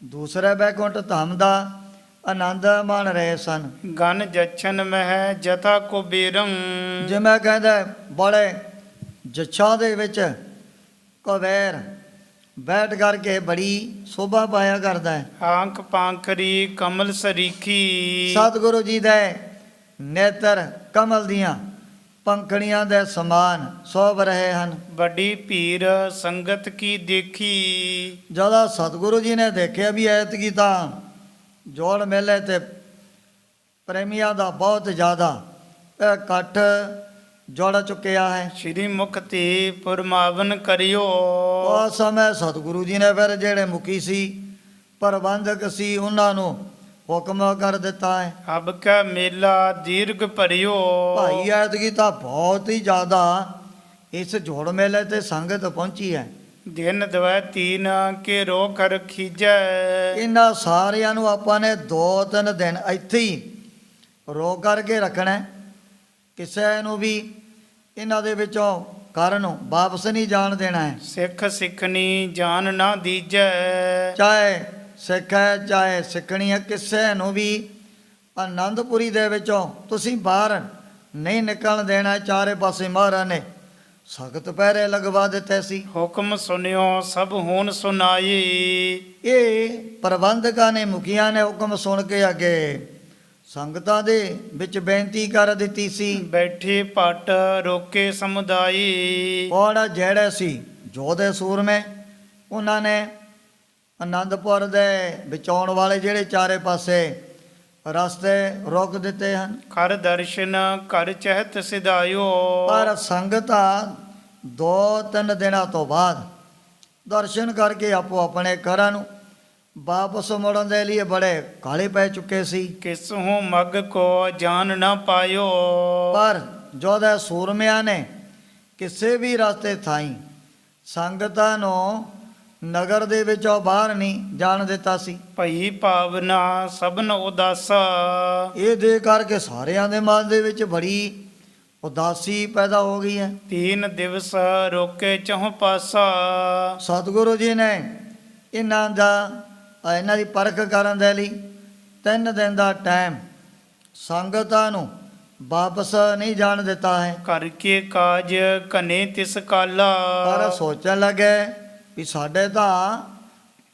ਦੂਸਰੇ ਬੈਕੁੰਠ ਧਾਮ ਦਾ ਆਨੰਦ ਮਾਣ ਰਹੇ ਸਨ। ਗਨ ਜਛਨ ਮਹਿ ਜਥਾ ਕੋ ਬੇਰੰਗ। ਜਿਵੇਂ ਕਹਿੰਦਾ ਬੜੇ ਜੱਛਾ ਦੇ ਵਿੱਚ ਕੁਬੇਰ ਬੈਠ ਕਰਕੇ ਬੜੀ ਸ਼ੋਭਾ ਪਾਇਆ ਕਰਦਾ ਹੈ। ਆਂਖ ਪਾਂਖਰੀ ਕਮਲ ਸਰੀਖੀ। ਸਤਿਗੁਰੂ ਜੀ ਦੇ ਨੇਤਰ ਕਮਲ ਦੀਆਂ ਪੰਖੜੀਆਂ ਦੇ ਸਮਾਨ ਸੋਭ ਰਹੇ ਹਨ। ਵੱਡੀ ਭੀੜ ਸੰਗਤ ਕੀ ਦੇਖੀ। ਜਦੋਂ ਸਤਿਗੁਰੂ ਜੀ ਨੇ ਦੇਖਿਆ ਵੀ ਐਤਕੀ ਤਾਂ ਜੋੜ ਮੇਲੇ ਤੇ ਪ੍ਰੇਮੀਆਂ ਦਾ ਬਹੁਤ ਜ਼ਿਆਦਾ ਇਕੱਠ ਜੋੜ ਚੁੱਕਿਆ ਹੈ। ਸ਼੍ਰੀ ਮੁਖ ਤੇ ਪੁਰਮਾਵਨ ਕਰਿਓ। ਉਸ ਸਮੇਂ ਸਤਿਗੁਰੂ ਜੀ ਨੇ ਫਿਰ ਜਿਹੜੇ ਮੁਖੀ ਸੀ, ਪ੍ਰਬੰਧਕ ਸੀ, ਉਹਨਾਂ ਨੂੰ ਹੁਕਮ ਕਰ ਦਿੱਤਾ ਹੈ। ਅਬ ਕਾ ਮੇਲਾ ਦੀਰਘ ਭਰਿਓ। ਭਾਈ ਐਤਕੀ ਤਾਂ ਬਹੁਤ ਹੀ ਜ਼ਿਆਦਾ ਇਸ ਜੋੜ ਮੇਲੇ ਤੇ ਸੰਗਤ ਪਹੁੰਚੀ ਹੈ। ਦਿਨ ਦਵੈ ਤੀਨ ਕੇ ਰੋਕ ਰਖੀਜੈ। ਇਹਨਾਂ ਸਾਰਿਆਂ ਨੂੰ ਆਪਾਂ ਨੇ 2-3 ਦਿਨ ਇੱਥੇ ਹੀ ਰੋਕ ਕਰਕੇ ਰੱਖਣਾ ਹੈ। ਕਿਸੇ ਨੂੰ ਵੀ ਇਹਨਾਂ ਦੇ ਵਿੱਚੋਂ ਘਰ ਨੂੰ ਵਾਪਸ ਨਹੀਂ ਜਾਣ ਦੇਣਾ ਹੈ। ਸਿੱਖ ਸਿੱਖਣੀ ਜਾਨ ਨਾ ਦੀਜੈ। ਚਾਹੇ ਸਿੱਖ ਹੈ, ਚਾਹੇ ਸਿੱਖਣੀ ਹੈ, ਕਿਸੇ ਨੂੰ ਵੀ ਆਨੰਦਪੁਰੀ ਦੇ ਵਿੱਚੋਂ ਤੁਸੀਂ ਬਾਹਰ ਨਹੀਂ ਨਿਕਲਣ ਦੇਣਾ। ਚਾਰੇ ਪਾਸੇ ਮਹਾਰਾਜ ਨੇ ਸਖਤ ਪਹਿਰੇ ਲਗਵਾ ਦਿੱਤੇ ਸੀ। ਹੁਕਮ ਸੁਨਿਓ ਸਭ ਹੋਣ ਸੁਨਾਈ। ਇਹ ਪ੍ਰਬੰਧਕਾਂ ਨੇ, ਮੁਖੀਆਂ ਨੇ ਹੁਕਮ ਸੁਣ ਕੇ ਅੱਗੇ ਸੰਗਤਾਂ ਦੇ ਵਿੱਚ ਬੇਨਤੀ ਕਰ ਦਿੱਤੀ ਸੀ। ਬੈਠੇ ਭੱਟ ਰੋਕੇ ਸਮੁਦਾਈ। ਔਰ ਜਿਹੜੇ ਸੀ ਜੋਧੇ ਸੂਰਮੇ, ਉਹਨਾਂ ਨੇ ਆਨੰਦਪੁਰ ਦੇ ਵਿਚਾਉਣ ਵਾਲੇ ਜਿਹੜੇ ਚਾਰੇ ਪਾਸੇ ਰਸਤੇ ਰੋਕ ਦਿੱਤੇ ਹਨ। ਕਰ ਦਰਸ਼ਨ ਕਰ ਚਹਿਤ ਸਿਧਾਇਓ। ਪਰ ਸੰਗਤਾਂ 2-3 ਦਿਨਾਂ ਤੋਂ ਬਾਅਦ ਦਰਸ਼ਨ ਕਰਕੇ ਆਪੋ ਆਪਣੇ ਘਰਾਂ ਨੂੰ ਵਾਪਸ ਮੁੜਨ ਦੇ ਲਈ ਬੜੇ ਕਾਲੇ ਪੈ ਚੁੱਕੇ ਸੀ। ਕਿਸਹੂ ਮਗ ਕੋ ਜਾਣ ਨਾ ਪਾਇਓ। ਪਰ ਜੋਧੇ ਸੂਰਮਿਆਂ ਨੇ ਕਿਸੇ ਵੀ ਰਸਤੇ ਥਾਈ ਸੰਗਤਾਂ ਨੂੰ ਨਗਰ ਦੇ ਵਿੱਚੋਂ ਬਾਹਰ ਨਹੀਂ ਜਾਣ ਦਿੱਤਾ ਸੀ। ਭਈ ਭਾਵਨਾ ਸਭਨ ਉਦਾਸਾ। ਇਹ ਦੇ ਕਰਕੇ ਸਾਰਿਆਂ ਦੇ ਮਨ ਦੇ ਵਿੱਚ ਬੜੀ ਉਦਾਸੀ ਪੈਦਾ ਹੋ ਗਈ ਹੈ। 3 ਦਿਵਸ ਰੋਕੇ ਚਹੁ ਪਾਸਾ। ਸਤਿਗੁਰੂ ਜੀ ਨੇ ਇਹਨਾਂ ਦੀ ਪਰਖ ਕਰਨ ਦੇ ਲਈ 3 ਦਿਨ ਦਾ ਟਾਈਮ ਸੰਗਤਾਂ ਨੂੰ ਵਾਪਸ ਨਹੀਂ ਜਾਣ ਦਿੱਤਾ ਹੈ। ਕਰਕੇ ਕਾਜ ਕਨੇ ਤਿਸ ਕਾਲਾ। ਪਰ ਸੋਚਣ ਲੱਗੇ ਵੀ ਸਾਡੇ ਤਾਂ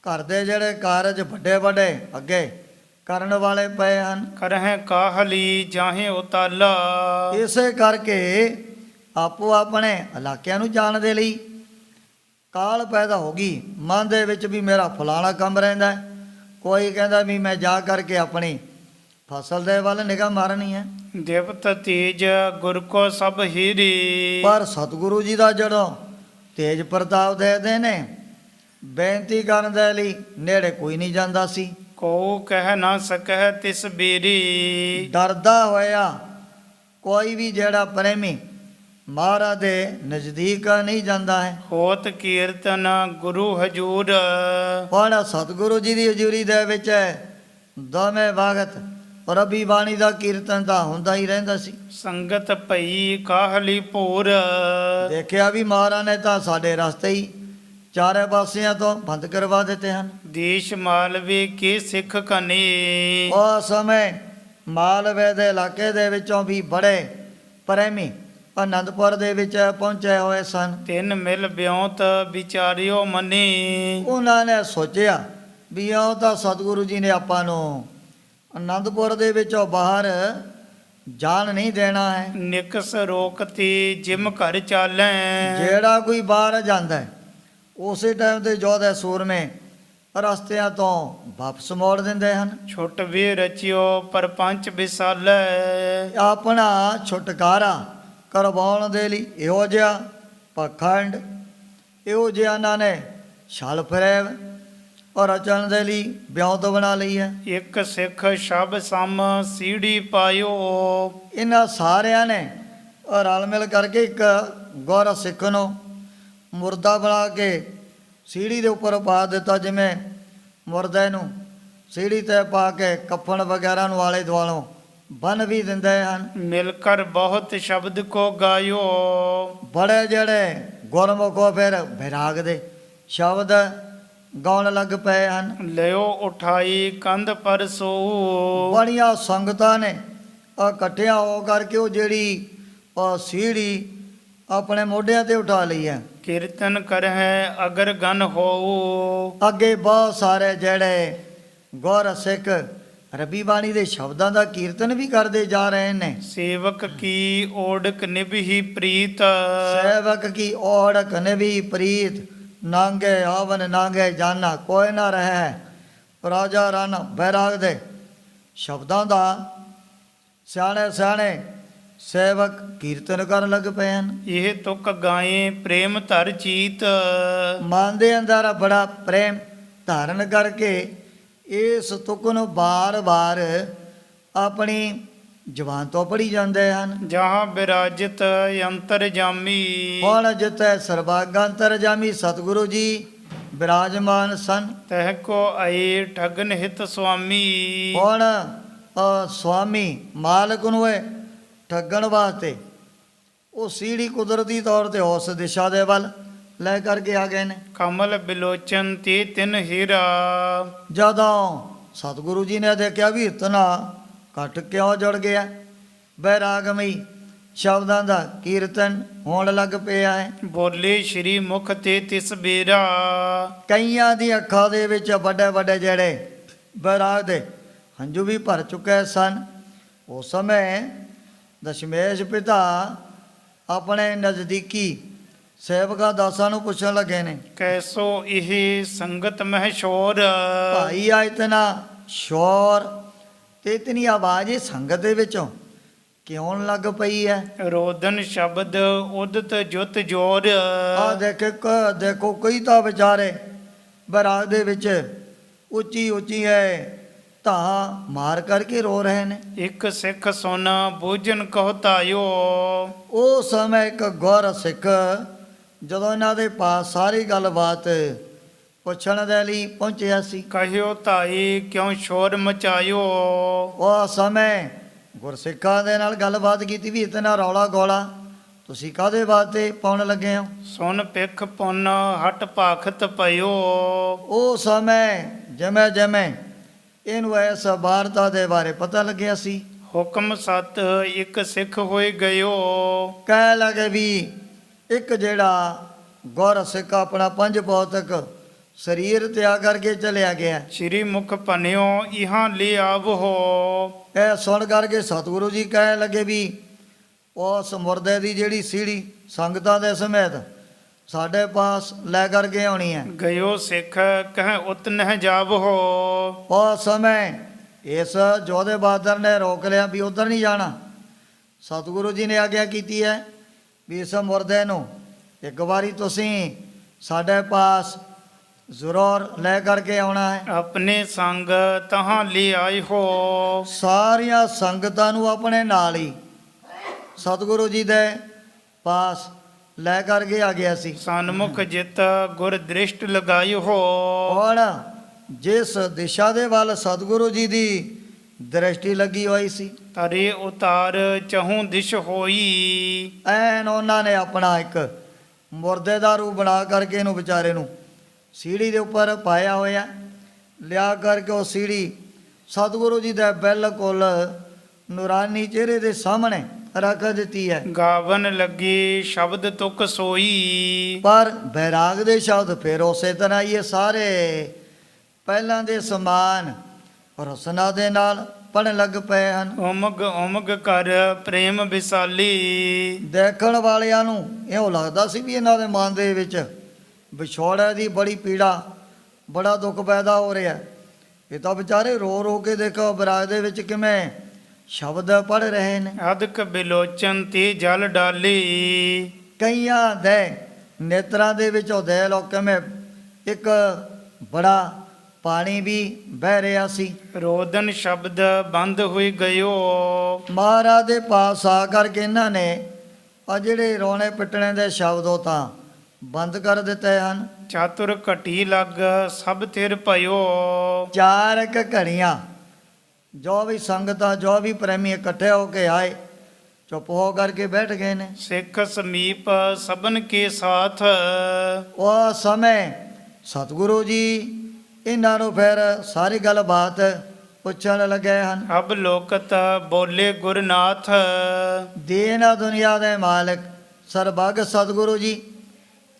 ਘਰ ਦੇ ਜਿਹੜੇ ਕਾਰਜ ਵੱਡੇ ਵੱਡੇ ਅੱਗੇ ਕਰਨ ਵਾਲੇ ਪਏ ਹਨ। ਕਰਹਿ ਕਾਹਲੀ ਜਾਹੇ ਉਤਾਲਾ। ਇਸੇ ਕਰਕੇ ਆਪੋ ਆਪਣੇ ਇਲਾਕਿਆਂ ਨੂੰ ਜਾਣ ਦੇ ਲਈ ਕਾਲ ਪੈਦਾ ਹੋ ਗਈ ਮਨ ਦੇ ਵਿੱਚ ਵੀ ਮੇਰਾ ਫਲਾਣਾ ਕੰਮ ਰਹਿੰਦਾ ਹੈ। ਕੋਈ ਕਹਿੰਦਾ ਵੀ ਮੈਂ ਜਾ ਕਰਕੇ ਆਪਣੀ ਫਸਲ ਦੇ ਵੱਲ ਨਿਗਾਹ ਮਾਰਨੀ ਹੈ। ਦੇਵਤ ਤੇਜ ਗੁਰ ਕੋ ਸਭ ਹੀਰੀ। ਪਰ ਸਤਿਗੁਰੂ ਜੀ ਦਾ ਜਦੋਂ ਤੇਜ ਪ੍ਰਤਾਪ ਦੇਖਦੇ ਨੇ ਬੇਨਤੀ ਕਰਨ ਦੇ ਲਈ ਨੇੜੇ ਕੋਈ ਨਹੀਂ ਜਾਂਦਾ ਸੀ। ਕੋ ਕਹਿ ਨਾ ਸਕਹਿ ਤਿਸ ਬੇਰੀ। ਡਰਦਾ ਹੋਇਆ ਕੋਈ ਵੀ ਜਿਹੜਾ ਪ੍ਰੇਮੀ ਮਹਾਰਾਜ ਦੇ ਨਜ਼ਦੀਕ ਨਹੀਂ ਜਾਂਦਾ ਹੈ। ਹੋਤ ਕੀਰਤਨ ਗੁਰੂ ਹਜੂਰ। ਹੁਣ ਸਤਿਗੁਰੂ ਜੀ ਦੀ ਹਜ਼ੂਰੀ ਦੇ ਵਿੱਚ ਦੋਵੇਂ ਵਕਤ ਪ੍ਰਭੀ ਬਾਣੀ ਦਾ ਕੀਰਤਨ ਤਾਂ ਹੁੰਦਾ ਹੀ ਰਹਿੰਦਾ ਸੀ। ਸੰਗਤ ਭਈ ਕਾਹਲੀ ਭੂਰ। ਦੇਖਿਆ ਵੀ ਮਹਾਰਾਜ ਨੇ ਤਾਂ ਸਾਡੇ ਰਸਤੇ ਹੀ ਚਾਰੇ ਪਾਸਿਆਂ ਤੋਂ ਬੰਦ ਕਰਵਾ ਦਿੱਤੇ ਹਨ। ਦੇਸ਼ ਮਾਲਵੇ ਕੇ ਸਿੱਖ ਕਨੇ। ਉਸ ਸਮੇਂ ਮਾਲਵੇ ਦੇ ਇਲਾਕੇ ਦੇ ਵਿੱਚੋਂ ਵੀ ਬੜੇ ਪ੍ਰੇਮੀ ਅਨੰਦਪੁਰ ਦੇ ਵਿੱਚ ਪਹੁੰਚੇ ਹੋਏ ਸਨ। ਤਿੰਨ ਮਿਲ ਬਿਉਂਤ ਵਿਚਾਰਿਓ ਮਨੀ। ਉਹਨਾਂ ਨੇ ਸੋਚਿਆ ਵੀ ਉਹ ਤਾਂ ਸਤਿਗੁਰੂ ਜੀ ਨੇ ਆਪਾਂ ਨੂੰ ਅਨੰਦਪੁਰ ਦੇ ਵਿੱਚੋਂ ਬਾਹਰ ਜਾਣ ਨਹੀਂ ਦੇਣਾ ਹੈ। ਨਿਕਸ ਰੋਕਤੀ ਜਿਮ ਘਰ ਚਾਲੈ। ਜਿਹੜਾ ਕੋਈ ਬਾਹਰ ਜਾਂਦਾ ਹੈ ਉਸੇ ਟਾਈਮ ਤੇ ਜੋਧੇ ਸੂਰਮੇ ਰਸਤਿਆਂ ਤੋਂ ਵਾਪਸ ਮੋੜ ਦਿੰਦੇ ਹਨ। ਛੁੱਟ ਵੀ ਰਚਿਓ ਪਰਪੰਚ ਵਿਸਾਲੈ। ਆਪਣਾ ਛੁਟਕਾਰਾ ਕਰਵਾਉਣ ਦੇ ਲਈ ਇਹੋ ਜਿਹਾ ਪਖੰਡ ਇਹੋ ਜਿਹਾ ਇਹਨਾਂ ਨੇ ਛਲ ਫਰੇਬ ਔਰ ਰਚਣ ਦੇ ਲਈ ਵਿਉਂਤ ਬਣਾ ਲਈ ਹੈ। ਇੱਕ ਸਿੱਖ ਸ਼ਬ ਸਮ ਸੀੜੀ ਪਾਇਓ। ਇਹਨਾਂ ਸਾਰਿਆਂ ਨੇ ਰਲ ਮਿਲ ਕਰਕੇ ਇੱਕ ਗੁਰ ਸਿੱਖ ਨੂੰ ਮੁਰਦਾ ਬਣਾ ਕੇ ਸੀੜੀ ਦੇ ਉੱਪਰ ਪਾ ਦਿੱਤਾ। ਜਿਵੇਂ ਮੁਰਦੇ ਨੂੰ ਸੀੜੀ ਤੇ ਪਾ ਕੇ ਕਫਨ ਵਗੈਰਾ ਨੂੰ ਆਲੇ ਦੁਆਲੋਂ ਬੰਨ ਵੀ ਦਿੰਦੇ ਹਨ। ਮਿਲ ਕਰ ਬਹੁਤ ਸ਼ਬਦ ਕੋ ਗਾਇਓ। ਬੜੇ ਜਿਹੜੇ ਗੁਰਮੁਖੋ ਫਿਰ ਵਿਰਾਗ ਦੇ ਸ਼ਬਦ ਗਾਉਣ ਲੱਗ ਪਏ ਹਨ। ਲਿਓ ਉਠਾਈ ਕੰਧ ਪਰ ਸੋ। ਬੜੀਆਂ ਸੰਗਤਾਂ ਨੇ ਇਕੱਠਿਆਂ ਹੋ ਕਰਕੇ ਉਹ ਜਿਹੜੀ ਸੀੜੀ ਆਪਣੇ ਮੋਢਿਆਂ ਤੇ ਉਠਾ ਲਈ ਹੈ। ਕੀਰਤਨ ਕਰਹਿ ਅਗਰ ਗਨ ਹੋਊ। ਅੱਗੇ ਬਹੁਤ ਸਾਰੇ ਜਿਹੜੇ ਗੁਰ ਸਿੱਖ ਰੱਬੀ ਬਾਣੀ ਦੇ ਸ਼ਬਦਾਂ ਦਾ ਕੀਰਤਨ ਵੀ ਕਰਦੇ ਜਾ ਰਹੇ ਨੇ। ਸੇਵਕ ਕੀ ਓੜਕ ਨਿਭੀ ਪ੍ਰੀਤ। ਸੇਵਕ ਕੀ ਓੜਕ ਨਿਭੀ ਪ੍ਰੀਤ। ਨਾਂਗੇ ਆਵਨ ਨਾਂਗੇ ਜਾਨਾ ਕੋਈ ਨਾ ਰਹਿ। ਰਾਜਾ ਰਾਣਾ ਬੈਰਾਗ ਦੇ ਸ਼ਬਦਾਂ ਦਾ ਸਿਆਣੇ ਸਿਆਣੇ ਸੇਵਕ ਕੀਰਤਨ ਕਰਨ ਲੱਗ ਪਏ ਹਨ। ਇਹ ਤੁਕ ਗਾਏ ਪ੍ਰੇਮ ਧਰ ਚੀਤ। ਮਨ ਦੇ ਅੰਦਰ ਬੜਾ ਪ੍ਰੇਮ ਧਾਰਨ ਕਰਕੇ ਇਸ ਤੁਕ ਨੂੰ ਬਾਰ-ਬਾਰ ਆਪਣੀ ਜ਼ੁਬਾਨ ਤੋਂ ਪੜ੍ਹੀ ਜਾਂਦੇ ਹਨ। ਜਹਾਂ ਬਿਰਾਜਿਤ ਅੰਤਰ ਜਾਮੀ। ਹੁਣ ਜਿੱਥੇ ਸਰਬਾਗੰਤਰ ਜਾਮੀ ਸਤਿਗੁਰੂ ਜੀ ਬਿਰਾਜਮਾਨ ਸਨ ਤਹ ਕੋ ਆਏ ਠਗਨ ਹਿਤ ਸੁਆਮੀ। ਹੁਣ ਸੁਆਮੀ ਮਾਲਕ ਨੂੰ ਇਹ ਠੱਗਣ ਵਾਸਤੇ ਉਹ ਸੀੜੀ ਕੁਦਰਤੀ ਤੌਰ ਤੇ ਉਸ ਦਿਸ਼ਾ ਦੇ ਵੱਲ ਲੈ ਕਰਕੇ ਆ ਗਏ ਨੇ। ਕਮਲ ਬਿਲੋਚਨ ਤੇ ਤਿਨ ਹੀਰਾ। ਜਦੋਂ ਸਤਿਗੁਰੂ ਜੀ ਨੇ ਦੇਖਿਆ ਵੀ ਇਤਨਾ ਘੱਟ ਕਿਉਂ ਜੁੜ ਗਿਆ, ਬੈਰਾਗਮਈ ਸ਼ਬਦਾਂ ਦਾ ਕੀਰਤਨ ਹੋਣ ਲੱਗ ਪਿਆ ਹੈ। ਬੋਲੇ ਸ਼੍ਰੀ ਮੁਖ ਤੇ ਤਿਸ ਬੇਰਾ। ਕਈਆਂ ਦੀ ਅੱਖਾਂ ਦੇ ਵਿੱਚ ਵੱਡੇ ਵੱਡੇ ਜਿਹੜੇ ਬੈਰਾਗ ਦੇ ਹੰਝੂ ਵੀ ਭਰ ਚੁੱਕੇ ਸਨ। ਉਸ ਸਮੇਂ ਦਸ਼ਮੇਸ਼ ਪਿਤਾ ਆਪਣੇ ਨਜ਼ਦੀਕੀ ਸੇਵਕਾਂ ਦਾਸਾਂ ਨੂੰ ਪੁੱਛਣ ਲੱਗੇ ਨੇ, ਕੈਸੋ ਇਹ ਸੰਗਤ ਮਹਿ ਸ਼ੋਰ। ਭਾਈ ਆ ਇਤਨਾ ਸ਼ੋਰ ਤੇ ਇਤਨੀ ਆਵਾਜ਼ ਇਹ ਸੰਗਤ ਦੇ ਵਿੱਚੋਂ ਕਿਉਂ ਲੱਗ ਪਈ ਹੈ? ਰੋਦਨ ਸ਼ਬਦ ਉਦਤ ਜੁਤ ਜੋਰ। ਆ ਦੇਖੋ ਕਈ ਤਾਂ ਵਿਚਾਰੇ ਬੈਰਾਗ ਦੇ ਵਿੱਚ ਉੱਚੀ ਉੱਚੀ ਹੈ ਤਾਂ ਮਾਰ ਕਰਕੇ ਰੋ ਰਹੇ ਨੇ। ਇੱਕ ਸਿੱਖ ਸੁਨ ਬੂਝਨ ਕਹੁ ਤਾਇਓ। ਉਹ ਸਮੇਂ ਇੱਕ ਗੁਰ ਸਿੱਖ ਜਦੋਂ ਇਹਨਾਂ ਦੇ ਪਾਸ ਸਾਰੀ ਗੱਲਬਾਤ ਪੁੱਛਣ ਦੇ ਲਈ ਪਹੁੰਚਿਆ ਸੀ। ਕਹਿਓ ਤਾਈ ਕਿਉਂ ਸ਼ੋਰ ਮਚਾਇਓ। ਉਹ ਸਮੇਂ ਗੁਰਸਿੱਖਾਂ ਦੇ ਨਾਲ ਗੱਲਬਾਤ ਕੀਤੀ ਵੀ ਇਤਨਾ ਰੌਲਾ ਗੋਲਾ ਤੁਸੀਂ ਕਾਹਦੇ ਵਾਸਤੇ ਪਾਉਣ ਲੱਗੇ ਹੋ? ਸੁਨ ਪਿੱਖ ਪੁੰਨ ਹਟ ਭਾਖਤ ਪਇਓ। ਉਹ ਸਮੇਂ ਜਿਵੇਂ ਜਿਵੇਂ ਇਹਨੂੰ ਇਸ ਵਾਰਤਾ ਦੇ ਬਾਰੇ ਪਤਾ ਲੱਗਿਆ ਸੀ, ਹੁਕਮ ਸਤ ਇੱਕ ਸਿੱਖ ਹੋਏ ਗਇਓ। ਕਹਿ ਲਗੇ ਵੀ ਇੱਕ ਜਿਹੜਾ ਗੁਰ ਸਿੱਖ ਆਪਣਾ ਪੰਜ ਭੌਤਿਕ ਸਰੀਰ ਤਿਆਗ ਕਰਕੇ ਚਲਿਆ ਗਿਆ। ਸ਼੍ਰੀ ਮੁਖ ਭਨਿਓ ਇਹਾਂ ਲੈ ਆਵੋ। ਇਹ ਸੁਣ ਕਰਕੇ ਸਤਿਗੁਰੂ ਜੀ ਕਹਿ ਲੱਗੇ ਵੀ ਉਸ ਮੁਰਦੇ ਦੀ ਜਿਹੜੀ ਸੀੜੀ ਸੰਗਤਾਂ ਦੇ ਸਮੇਤ ਸਾਡੇ ਪਾਸ ਲੈ ਕਰਕੇ ਆਉਣੀ ਹੈ। ਗਇਓ ਸਿੱਖ ਕਹਿ ਉਤ ਨਹਿ ਜਾਵੋ। ਉਸ ਸਮੇਂ ਇਸ ਜੋਧੇ ਬਹਾਦਰ ਨੇ ਰੋਕ ਲਿਆ ਵੀ ਉਧਰ ਨਹੀਂ ਜਾਣਾ। ਸਤਿਗੁਰੂ ਜੀ ਨੇ ਆਗਿਆ ਕੀਤੀ ਹੈ ਵੀ ਇਸ ਮੁਰਦੇ ਨੂੰ ਇੱਕ ਵਾਰੀ ਤੁਸੀਂ ਸਾਡੇ ਪਾਸ ਜ਼ਰੂਰ ਲੈ ਕਰਕੇ ਆਉਣਾ ਹੈ। ਆਪਣੇ ਸੰਗ ਤਹਾਂ ਲੈ ਆਈ ਹੋ। ਸਾਰੀਆਂ ਸੰਗਤਾਂ ਨੂੰ ਆਪਣੇ ਨਾਲ ਹੀ ਸਤਿਗੁਰੂ ਜੀ ਦੇ ਪਾਸ ਲੈ ਕਰਕੇ ਆ ਗਿਆ ਸੀ। ਸਨਮੁਖ ਜਿਤ ਗੁਰ ਦ੍ਰਿਸ਼ਟ ਲਗਾਈ ਹੋ। ਹੁਣ ਜਿਸ ਦਿਸ਼ਾ ਦੇ ਵੱਲ ਸਤਿਗੁਰੂ ਜੀ ਦੀ ਦ੍ਰਿਸ਼ਟੀ ਲੱਗੀ ਹੋਈ ਸੀ, ਤਰੇ ਉਤਾਰ ਚਹੂ ਦਿਸ਼ ਹੋਈ। ਐਨ ਉਹਨਾਂ ਨੇ ਆਪਣਾ ਇੱਕ ਮੁਰਦੇ ਦਾ ਰੂਪ ਬਣਾ ਕਰਕੇ ਇਹਨੂੰ ਵਿਚਾਰੇ ਨੂੰ ਸੀੜੀ ਦੇ ਉੱਪਰ ਪਾਇਆ ਹੋਇਆ, ਲਿਆ ਕਰਕੇ ਉਹ ਸੀੜੀ ਸਤਿਗੁਰੂ ਜੀ ਦੇ ਬਿਲਕੁਲ ਨੂਰਾਨੀ ਚਿਹਰੇ ਦੇ ਸਾਹਮਣੇ ਰੱਖ ਦਿੱਤੀ ਹੈ। ਗਾਵਨ ਲੱਗੀ ਸ਼ਬਦ ਤੁਕ ਸੋਈ। ਪਰ ਬੈਰਾਗ ਦੇ ਸ਼ਬਦ ਫਿਰ ਉਸੇ ਤਰ੍ਹਾਂ ਹੀ ਇਹ ਸਾਰੇ ਪਹਿਲਾਂ ਦੇ ਸਮਾਨ ਰਸਨਾ ਦੇ ਨਾਲ ਪੜਨ ਲੱਗ ਪਏ ਹਨ। ਉਮਗ ਉਮਗ ਕਰ ਪ੍ਰੇਮ ਵਿਸਾਲੀ। ਦੇਖਣ ਵਾਲਿਆਂ ਨੂੰ ਇਉਂ ਲੱਗਦਾ ਸੀ ਵੀ ਇਹਨਾਂ ਦੇ ਮਨ ਦੇ ਵਿੱਚ ਵਿਛੋੜੇ ਦੀ ਬੜੀ ਪੀੜਾ, ਬੜਾ ਦੁੱਖ ਪੈਦਾ ਹੋ ਰਿਹਾ। ਇਹ ਤਾਂ ਵਿਚਾਰੇ ਰੋ ਰੋ ਕੇ ਦੇਖੋ ਬੈਰਾਗ ਦੇ ਵਿੱਚ ਕਿਵੇਂ ਸ਼ਬਦ ਪੜ ਰਹੇ ਨੇ। ਅਦਕ ਬਿਲੋਚਨ ਤੇ ਜਲ ਡਾਲੀ। ਕਈਆਂ ਦੇ ਨੇਤਰਾਂ ਦੇ ਵਿੱਚੋਂ ਦੇ ਲੋ ਕਿਵੇਂ ਇੱਕ ਬੜਾ ਪਾਣੀ ਵੀ ਬਹਿ ਰਿਹਾ ਸੀ। ਰੋਦਨ ਸ਼ਬਦ ਬੰਦ ਹੋਈ ਗਇਓ। ਮਹਾਰਾਜ ਦੇ ਪਾਸ ਆ ਕਰਕੇ ਇਹਨਾਂ ਨੇ ਆ ਜਿਹੜੇ ਰੋਣੇ ਪਿੱਟਣੇ ਦੇ ਸ਼ਬਦ ਉਹ ਤਾਂ ਬੰਦ ਕਰ ਦਿੱਤੇ ਹਨ। ਚਾਤੁਰ ਘਟੀ ਲੱਗ ਸਭ ਥਿਰ ਭਇਓ। ਚਾਰ ਇੱਕ ਘੜੀਆਂ ਜੋ ਵੀ ਸੰਗਤਾਂ ਜੋ ਵੀ ਪ੍ਰੇਮੀ ਇਕੱਠੇ ਹੋ ਕੇ ਆਏ, ਚੁੱਪ ਹੋ ਕਰਕੇ ਬੈਠ ਗਏ ਨੇ। ਸਿੱਖ ਸਮੀਪ ਸਭਨ ਕੇ ਸਾਥ। ਉਹ ਸਮੇਂ ਸਤਿਗੁਰੂ ਜੀ ਇਹਨਾਂ ਨੂੰ ਫਿਰ ਸਾਰੀ ਗੱਲਬਾਤ ਪੁੱਛਣ ਲੱਗੇ ਹਨ। ਅਬ ਲੋਕਤ ਬੋਲੇ ਗੁਰਨਾਥ। ਦੇਨਾ ਦੁਨੀਆ ਦੇ ਮਾਲਕ ਸਰਬੱਗ ਸਤਿਗੁਰੂ ਜੀ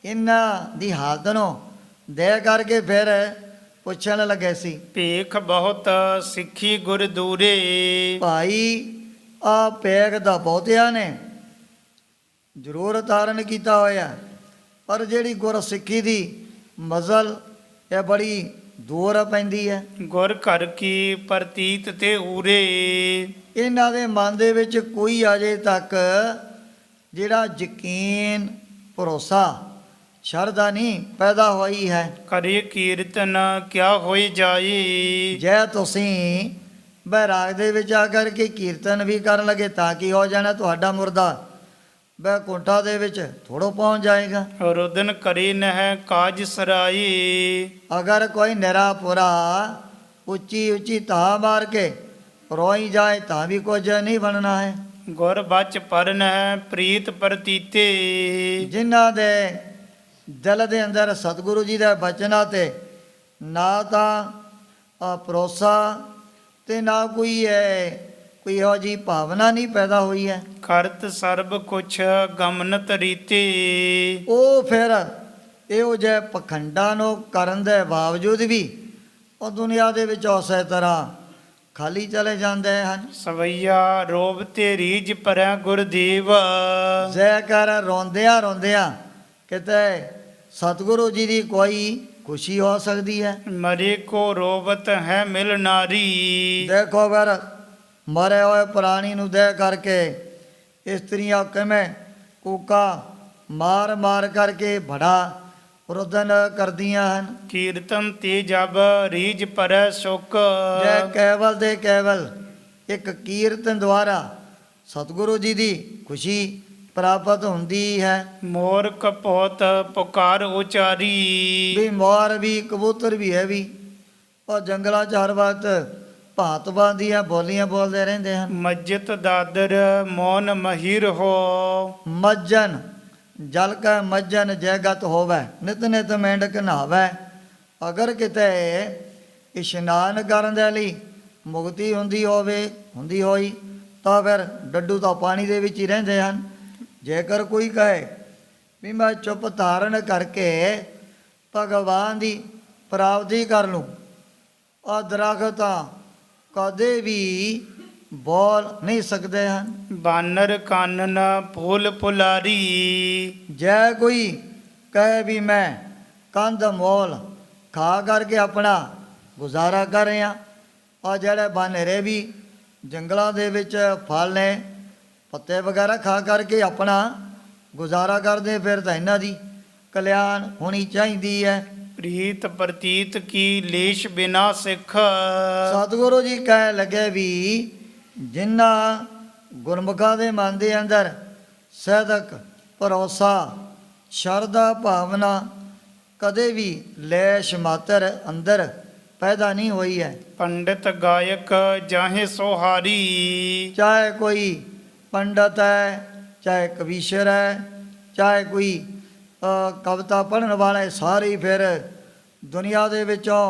ਇਹਨਾਂ ਦੀ ਹਾਲਤ ਨੂੰ ਦੇ ਕਰਕੇ ਫਿਰ ਪੁੱਛਣ ਲੱਗੇ ਸੀ। ਭੇਖ ਬਹੁਤ ਸਿੱਖੀ ਗੁਰ ਦੂਰੇ। ਭਾਈ ਆ ਪੈਗ ਦਾ ਬਹੁਤਿਆਂ ਨੇ ਜ਼ਰੂਰ ਧਾਰਨ ਕੀਤਾ ਹੋਇਆ, ਪਰ ਜਿਹੜੀ ਗੁਰ ਸਿੱਖੀ ਦੀ ਮਜ਼ਲ ਇਹ ਬੜੀ ਦੂਰ ਪੈਂਦੀ ਹੈ। ਗੁਰ ਘਰ ਕੀ ਪ੍ਰਤੀਤ ਤੇ ਉਰੇ। ਇਹਨਾਂ ਦੇ ਮਨ ਦੇ ਵਿੱਚ ਕੋਈ ਅਜੇ ਤੱਕ ਜਿਹੜਾ ਯਕੀਨ ਭਰੋਸਾ ਸ਼ਰਧਾ ਨਹੀਂ ਪੈਦਾ ਹੋਈ ਹੈ। ਕਰੇ ਕੀਰਤਨ ਕਿਆ ਹੋਈ ਜਾਈ। ਜੇ ਤੁਸੀਂ ਬੈਰਾਗ ਦੇ ਵਿੱਚ ਆ ਕਰਕੇ ਕੀਰਤਨ ਵੀ ਕਰਨ ਲੱਗੇ ਤਾਂ ਕੀ ਹੋ ਜਾਣਾ, ਤੁਹਾਡਾ ਮੁਰਦਾ ਬੈਕੁੰਠਾ ਦੇ ਵਿੱਚ ਥੋੜੋ ਪਹੁੰਚ ਜਾਏਗਾ। ਰੁਦਨ ਕਰੇ ਨਹਿ ਕਾਜ ਸਰਾਈ। ਅਗਰ ਕੋਈ ਨਿਰਾ ਪੁਰਾ ਉੱਚੀ ਉੱਚੀ ਧਾ ਮਾਰ ਕੇ ਰੋਈ ਜਾਏ ਤਾਂ ਵੀ ਕੁਝ ਨਹੀਂ ਬਣਨਾ ਹੈ। ਗੁਰ ਬਚ ਪਰਨ ਹੈ ਪ੍ਰੀਤ ਪ੍ਰਤੀਤੇ। ਜਿਨ੍ਹਾਂ ਦੇ ਦਿਲ ਦੇ ਅੰਦਰ ਸਤਿਗੁਰੂ ਜੀ ਦੇ ਬਚਨਾਂ ਤੇ ਨਾ ਤਾਂ ਭਰੋਸਾ ਤੇ ਨਾ ਕੋਈ ਇਹੋ ਜਿਹੀ ਭਾਵਨਾ ਨਹੀਂ ਪੈਦਾ ਹੋਈ ਹੈ। ਕਰਤ ਸਰਬ ਕੁਛ ਗਮਨਤ ਰੀਤੀ। ਉਹ ਫਿਰ ਇਹੋ ਜਿਹੇ ਪਖੰਡਾਂ ਨੂੰ ਕਰਨ ਦੇ ਬਾਵਜੂਦ ਵੀ ਉਹ ਦੁਨੀਆ ਦੇ ਵਿੱਚ ਉਸੇ ਤਰ੍ਹਾਂ ਖਾਲੀ ਚਲੇ ਜਾਂਦੇ ਹਨ। ਸਵਈਆ ਰੋਬ ਤੇ ਰੀਜ ਪਰੈ ਗੁਰਦੇਵ। ਜੈ ਕਰ ਰੋਂਦਿਆਂ ਰੋਂਦਿਆਂ ਕਿਤੇ ਸਤਿਗੁਰੂ ਜੀ ਦੀ ਕੋਈ ਖੁਸ਼ੀ ਹੋ ਸਕਦੀ ਹੈ। ਮਰੇ ਕੋ ਰੋਵਤ ਹੈ ਮਿਲ ਨਾਰੀ। ਦੇਖੋ ਫਿਰ ਮਰੇ ਹੋਏ ਪ੍ਰਾਣੀ ਨੂੰ ਦੇ ਕਰਕੇ ਇਸਤਰੀਆਂ ਕਿਵੇਂ ਕੂਕਾ ਮਾਰ ਮਾਰ ਕਰਕੇ ਬੜਾ ਰੁਦਨ ਕਰਦੀਆਂ ਹਨ। ਕੀਰਤਨ ਤੇ ਜਬ ਰੀਜ ਪਰੈ ਸੁਖ। ਜੈ ਕੇਵਲ ਦੇ ਕੇਵਲ ਇੱਕ ਕੀਰਤਨ ਦੁਆਰਾ ਸਤਿਗੁਰੂ ਜੀ ਦੀ ਖੁਸ਼ੀ ਪ੍ਰਾਪਤ ਹੁੰਦੀ ਹੈ। ਮੋਰ ਕਪੋਤ ਪੁਕਾਰ ਉਚਾਰੀ। ਵੀ ਮੋਰ ਵੀ ਕਬੂਤਰ ਵੀ ਹੈ ਵੀ ਉਹ ਜੰਗਲਾਂ 'ਚ ਹਰ ਵਕਤ ਭਾਂਤ ਦੀਆਂ ਬੋਲੀਆਂ ਬੋਲਦੇ ਰਹਿੰਦੇ ਹਨ। ਮਜਤ ਦਾਦਰ ਮੋਨ ਮਹੀਰ ਹੋ। ਮੱਜਨ ਜਲ ਕੈ ਮੱਜਨ ਜੈਗਤ ਹੋਵੇ ਨਿਤ ਨਿਤ ਮੇਂਢਕ ਨਹਾਵੇ। ਅਗਰ ਕਿਤੇ ਇਸ਼ਨਾਨ ਕਰਨ ਦੇ ਲਈ ਮੁਕਤੀ ਹੁੰਦੀ ਹੋਈ ਤਾਂ ਫਿਰ ਡੱਡੂ ਤਾਂ ਪਾਣੀ ਦੇ ਵਿੱਚ ਹੀ ਰਹਿੰਦੇ ਹਨ। ਜੇਕਰ ਕੋਈ ਕਹੇ ਵੀ ਮੈਂ ਚੁੱਪ ਧਾਰਨ ਕਰਕੇ ਭਗਵਾਨ ਦੀ ਪ੍ਰਾਪਤੀ ਕਰ ਲੂੰ, ਆ ਦਰਖਤਾਂ ਕਦੇ ਵੀ ਬੋਲ ਨਹੀਂ ਸਕਦੇ ਹਨ। ਬਾਨਰ ਕਾਨਨ ਫੂਲ ਫੁਲਾਰੀ। ਜੇ ਕੋਈ ਕਹੇ ਵੀ ਮੈਂ ਕੰਧ ਮੋਲ ਖਾ ਕਰਕੇ ਆਪਣਾ ਗੁਜ਼ਾਰਾ ਕਰ ਰਿਹਾ, ਆ ਜਿਹੜੇ ਬਾਨਰੇ ਵੀ ਜੰਗਲਾਂ ਦੇ ਵਿੱਚ ਫਲ ਨੇ ਪੱਤੇ ਵਗੈਰਾ ਖਾ ਕਰਕੇ ਆਪਣਾ ਗੁਜ਼ਾਰਾ ਕਰਦੇ ਫਿਰ ਤਾਂ ਇਹਨਾਂ ਦੀ ਕਲਿਆਣ ਹੋਣੀ ਚਾਹੀਦੀ ਹੈ। ਪ੍ਰੀਤ ਪ੍ਰਤੀਤ ਕੀ ਲੇਸ਼ ਬਿਨਾ ਸਿੱਖ। ਸਤਿਗੁਰੂ ਜੀ ਕਹਿ ਲੱਗੇ ਵੀ ਜਿਨ੍ਹਾਂ ਗੁਰਮੁਖਾਂ ਦੇ ਮਨ ਦੇ ਅੰਦਰ ਸਹਿਦਕ ਭਰੋਸਾ ਸ਼ਰਧਾ ਭਾਵਨਾ ਕਦੇ ਵੀ ਲੈਸ਼ ਮਾਤਰ ਅੰਦਰ ਪੈਦਾ ਨਹੀਂ ਹੋਈ ਹੈ। ਪੰਡਿਤ ਗਾਇਕ ਜਾਹੇ ਸੋਹਾਰੀ। ਚਾਹੇ ਕੋਈ ਪੰਡਤ ਹੈ, ਚਾਹੇ ਕਵੀਸ਼ਰ ਹੈ, ਚਾਹੇ ਕੋਈ ਕਵਿਤਾ ਪੜ੍ਹਨ ਵਾਲੇ, ਸਾਰੇ ਫਿਰ ਦੁਨੀਆ ਦੇ ਵਿੱਚੋਂ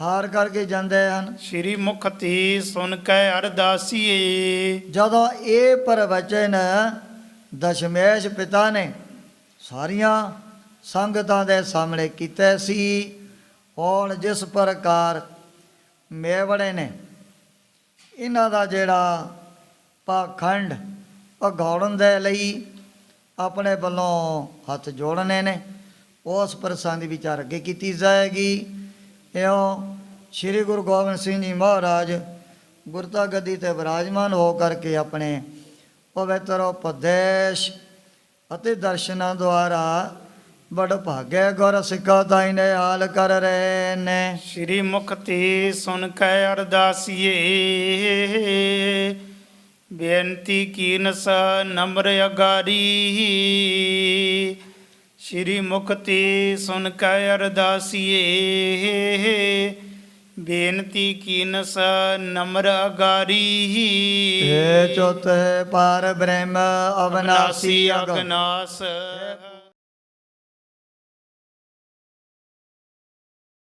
ਹਾਰ ਕਰਕੇ ਜਾਂਦੇ ਹਨ। ਸ਼੍ਰੀ ਮੁਖ ਤੇ ਸੁਨ ਕੇ ਅਰਦਾਸੀਏ। ਜਦੋਂ ਇਹ ਪ੍ਰਵਚਨ ਦਸ਼ਮੇਸ਼ ਪਿਤਾ ਨੇ ਸਾਰੀਆਂ ਸੰਗਤਾਂ ਦੇ ਸਾਹਮਣੇ ਕੀਤੇ ਸੀ, ਹੁਣ ਜਿਸ ਪ੍ਰਕਾਰ ਮੇਵੜੇ ਨੇ ਇਹਨਾਂ ਦਾ ਜਿਹੜਾ ਪਾਖੰਡ ਉਗਾੜਨ ਦੇ ਲਈ ਆਪਣੇ ਵੱਲੋਂ ਹੱਥ ਜੋੜਨੇ ਨੇ, ਉਸ ਪ੍ਰਸੰਗ ਦੀ ਵਿਚਾਰ ਅੱਗੇ ਕੀਤੀ ਜਾਏਗੀ। ਇਉਂ ਸ੍ਰੀ ਗੁਰੂ ਗੋਬਿੰਦ ਸਿੰਘ ਜੀ ਮਹਾਰਾਜ ਗੁਰਤਾ ਗੱਦੀ ਤੇ ਵਿਰਾਜਮਾਨ ਹੋ ਕਰਕੇ ਆਪਣੇ ਪਵਿੱਤਰ ਉਪਦੇਸ਼ ਅਤੇ ਦਰਸ਼ਨਾਂ ਦੁਆਰਾ ਬੜ ਭਾਗੇ ਗੁਰ ਸਿੱਖਾ ਤਾਈ ਨੇ ਹਾਲ ਕਰ ਰਹੇ ਨੇ। ਸ਼੍ਰੀ ਮੁਖ ਤੇ ਸੁਨ ਕੇ ਅਰਦਾਸੀਏ। ਬੇਨਤੀ ਕੀਨਸ ਨਮਰ ਅਗਾਰੀ। ਸ਼੍ਰੀ ਮੁਖ ਤੇ ਸੁਨ ਕੇ ਅਰਦਾਸੀਏ। ਬੇਨਤੀ ਕੀਨਸ ਨਮਰ ਅਗਾਰੀ। ਏ ਚੌਥੇ ਪਾਰ ਬ੍ਰਹਮ ਅਵਨਾਸੀ ਅਗਨਾਸ।